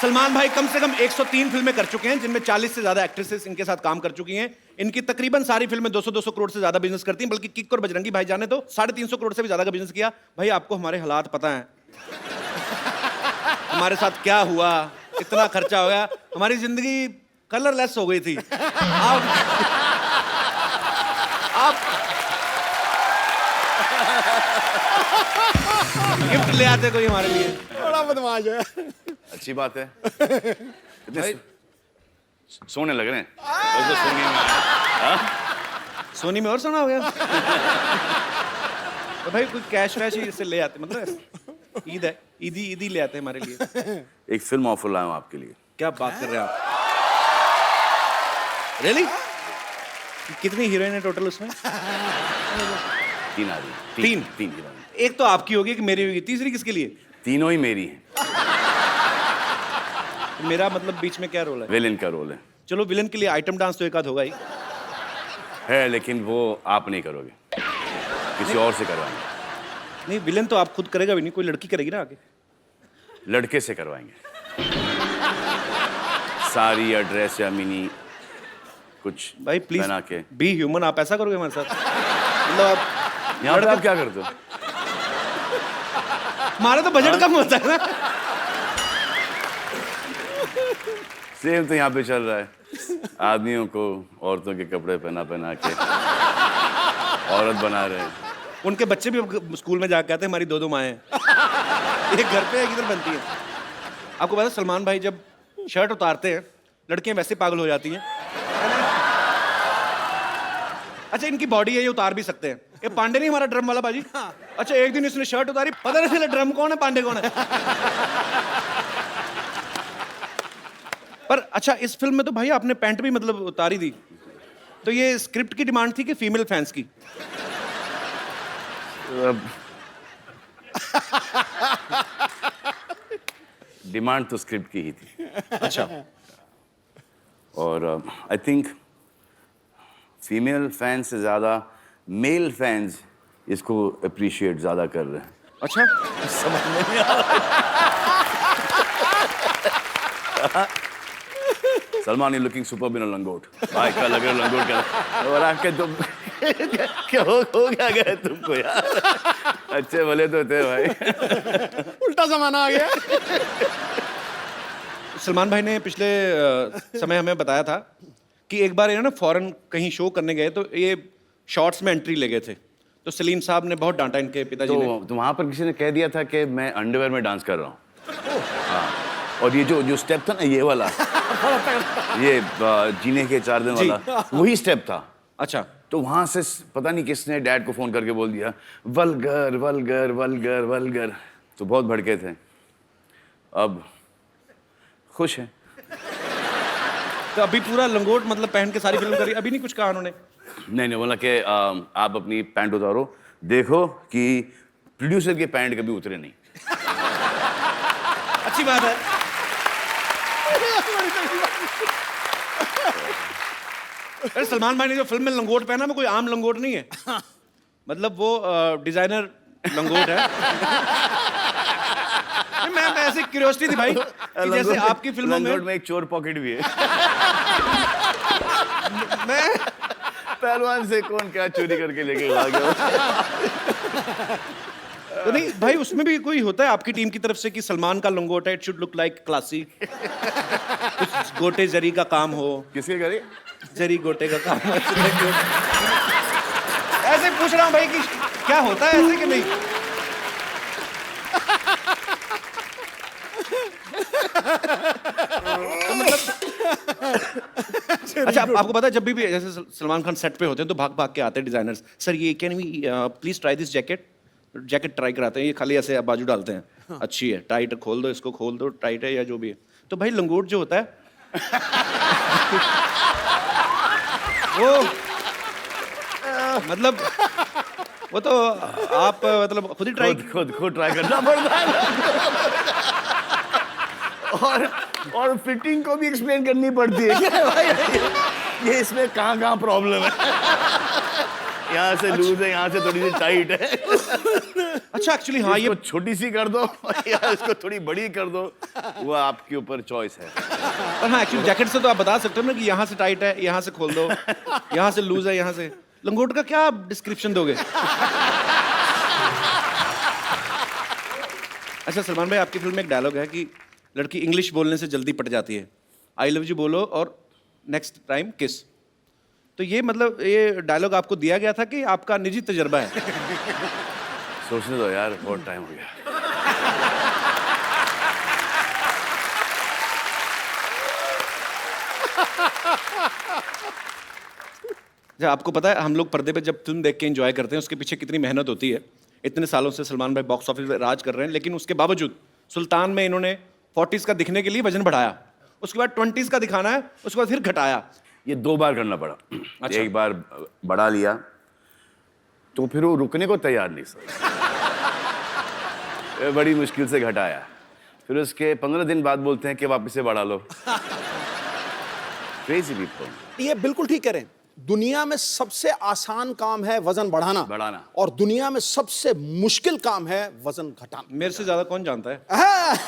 सलमान भाई कम से कम 103 फिल्में कर चुके हैं, जिनमें 40 से ज्यादा एक्ट्रेसेस इनके साथ काम कर चुकी हैं। इनकी तकरीबन सारी फिल्में 200-200 करोड़ से ज्यादा बिजनेस करती हैं, बल्कि किक और बजरंगी भाईजान ने तो 350 करोड़ से भी ज्यादा का बिजनेस किया। भाई आपको हमारे हालात पता हैं, हमारे साथ क्या हुआ, इतना खर्चा हो गया, हमारी जिंदगी कलरलेस हो गई थी। आप गिफ्ट ले आते कोई हमारे लिए। बड़ा बदमाश है। अच्छी बात है। कितने सोने लग रहे हैं। तो सोनी में सोनी में और सोना हो गया। तो भाई कोई कैश वैश ही इससे ले आते, मतलब ईद है, ईदी ले आते हमारे लिए। एक फिल्म ऑफर लाया हूं आपके लिए। क्या बात कर रहे हैं आप? रियली? कितनी हीरोइन है टोटल उसमें? 3 आदमी। 3 हीरोइन। एक तो आपकी होगी, कि मेरी होगी, तीसरी किसके लिए? तीनों ही मेरी हैं। तो मेरा मतलब बीच में क्या रोल है? विलेन का रोल है। चलो विलेन के लिए आइटम डांस तो एक आध होगा ही है, लेकिन वो आप नहीं करोगे, किसी और से करवाएंगे। नहीं, विलेन तो आप खुद करेगा भी नहीं, कोई लड़की करेगी ना आगे। लड़के से करवाएंगे। साड़ी या ड्रेस या मिनी कुछ भाई प्लीज बना के। बी ह्यूमन, आप ऐसा करोगे हमारे साथ? मतलब आप यहाँ पे आप क्या करते हो? हमारा तो बजट कम होता है ना। सेम तो यहाँ पे चल रहा है, आदमियों को औरतों के कपड़े पहना के औरत बना रहे हैं। उनके बच्चे भी स्कूल में जाकर कहते हैं हमारी 2 माएँ हैं। एक घर पे एक इधर बनती है। आपको पता है सलमान भाई जब शर्ट उतारते हैं लड़कियां वैसे पागल हो जाती हैं। अच्छा, इनकी बॉडी है, ये उतार भी सकते हैं। ये पांडे नहीं हमारा ड्रम वाला बाजी? अच्छा, एक दिन इसने शर्ट उतारी, पता नहीं चला ड्रम कौन है पांडे कौन है। पर अच्छा, इस फिल्म में तो भाई आपने पैंट भी मतलब उतारी दी, तो ये स्क्रिप्ट की डिमांड थी कि फीमेल फैंस की? डिमांड तो स्क्रिप्ट की ही थी। अच्छा। और आई थिंक फीमेल फैंस से ज़्यादा मेल फैंस इसको अप्रिशिएट ज़्यादा कर रहे हैं। अच्छा, समझ में नहीं आ रहा। सलमान इज लुकिंग सुपर्ब इन अ लंगोट। भाई का लग रहा लंगोट का। और आपके तुम क्या हो गया तुमको यार? अच्छे भले तो थे भाई। उल्टा जमाना आ गया। सलमान भाई ने पिछले समय हमें बताया था कि एक बार ये ना फॉरेन कहीं शो करने गए तो ये शॉर्ट्स में एंट्री ले गए थे, तो सलीम साहब ने बहुत डांटा इनके पिताजी ने। तो वहाँ पर किसी ने कह दिया था कि मैं अंडरवेयर में डांस कर रहा हूँ। हाँ, और ये जो स्टेप था ना, ये वाला ये जीने के 4 दिन वाला, वही स्टेप था। अच्छा। तो वहाँ से पता नहीं किसने डैड को फोन करके बोल दिया वल्गर वल्गर वल्गर वल्गर, तो बहुत भड़के थे। अब खुश हैं। तो अभी पूरा लंगोट मतलब पहन के सारी फिल्म करी, अभी नहीं कुछ कहा उन्होंने? नहीं बोला कि आप अपनी पैंट उतारो, देखो कि प्रोड्यूसर के पैंट कभी उतरे नहीं। अच्छी बात है। अरे सलमान भाई ने जो फिल्म में लंगोट पहना वो कोई आम लंगोट नहीं है, मतलब वो डिजाइनर लंगोट है। मैं ऐसे क्यूरियोसिटी थी भाई कि जैसे आपकी फिल्मों में एक चोर पॉकेट भी है। मैं पहलवान से कौन क्या चोरी करके लेके आ गया। तो नहीं भाई, उसमें भी कोई होता है आपकी टीम की तरफ से कि सलमान का लंगोट है, it should look like classy, कुछ गोटे जरी का काम हो। किसके करे? जरी गोटे का काम हो। ऐसे पूछ रहा हूँ भाई कि क्या होता है ऐसे कि नहीं। तो मतलब अच्छा, आपको पता है जब भी जैसे सलमान खान सेट पे होते हैं तो भाग भाग के आते हैं डिजाइनर्स, सर ये can we please try this jacket. Jacket try कराते हैं, ये खाली ऐसे बाजू डालते हैं, अच्छी है, टाइट खोल दो, इसको खोल दो, टाइट है या जो भी है। तो भाई लंगोट जो होता है वो मतलब वो तो आप मतलब खुद ही ट्राई खुद ट्राई करना पड़ता है। और फिटिंग को भी एक्सप्लेन करनी पड़ती है क्या भाई, ये इसमें कहाँ प्रॉब्लम है, यहाँ से लूज है, यहाँ से थोड़ी सी टाइट है। अच्छा एक्चुअली हाँ, ये छोटी सी कर दो या इसको थोड़ी बड़ी कर दो, वो आपके ऊपर चॉइस है। और हाँ एक्चुअली जैकेट से तो आप बता सकते हो ना कि यहाँ से टाइट है, यहाँ से खोल दो, यहाँ से लूज है, यहाँ से। लंगोट का क्या आप डिस्क्रिप्शन दोगे? अच्छा सलमान भाई, आपकी फिल्म में एक डायलॉग है कि लड़की इंग्लिश बोलने से जल्दी पट जाती है, आई लव यू बोलो और नेक्स्ट टाइम किस। तो ये मतलब ये डायलॉग आपको दिया गया था कि आपका निजी तजर्बा है? सोचने दो यार, बहुत टाइम हो गया। आपको पता है हम लोग पर्दे पे जब फिल्म देख के एंजॉय करते हैं उसके पीछे कितनी मेहनत होती है। इतने सालों से सलमान भाई बॉक्स ऑफिस पे राज कर रहे हैं, लेकिन उसके बावजूद सुल्तान में इन्होंने 40s का दिखने के लिए वजन बढ़ाया, उसके बाद 20s का दिखाना है, उसके बाद फिर घटाया। ये 2 बार करना पड़ा। अच्छा। एक बार बढ़ा लिया तो फिर वो रुकने को तैयार नहीं सर। बड़ी मुश्किल से घटाया, फिर उसके 15 दिन बाद बोलते हैं कि वापस से बढ़ा लो। Crazy people. ये बिल्कुल ठीक कह रहे हैं। दुनिया में सबसे आसान काम है वजन बढ़ाना और दुनिया में सबसे मुश्किल काम है वजन घटाना। मेरे से ज्यादा कौन जानता है?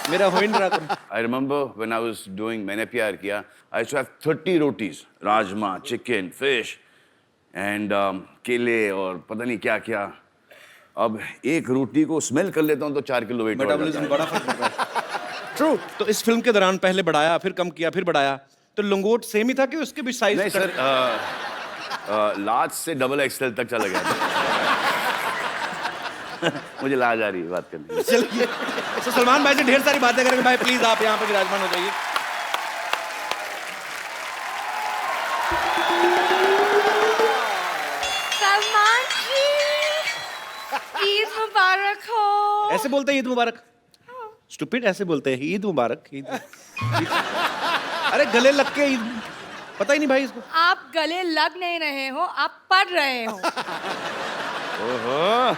मेरा हो ही नहीं रहा। I remember when I was doing मैंने प्यार किया, I used to have 30 rotis, rajma, chicken, fish and केले और पता नहीं क्या क्या। अब एक रोटी को स्मेल कर लेता हूँ तो 4 किलो वेट। मेटाबॉलिज्म बड़ा फर्क पड़ता है। ट्रू। तो इस फिल्म के दौरान पहले बढ़ाया, फिर कम किया, फिर बढ़ाया, तो लंगोट सेम ही था कि उसके भी साइज? नहीं सर, लार्ज से XXL तक चला गया था। मुझे लाज आ रही है बात करने की। चलिए, तो सलमान भाई से ढेर सारी बातें करेंगे। भाई प्लीज आप यहाँ पे विराजमान हो जाइए। सलमान जी, ईद मुबारक हो। ऐसे बोलते हैं ईद मुबारक? स्टूपिड, ऐसे बोलते हैं ईद मुबारक। ईद अरे गले लग के ईद, पता ही नहीं भाई इसको। आप गले लग नहीं रहे हो, आप पढ़ रहे हो। ओहो,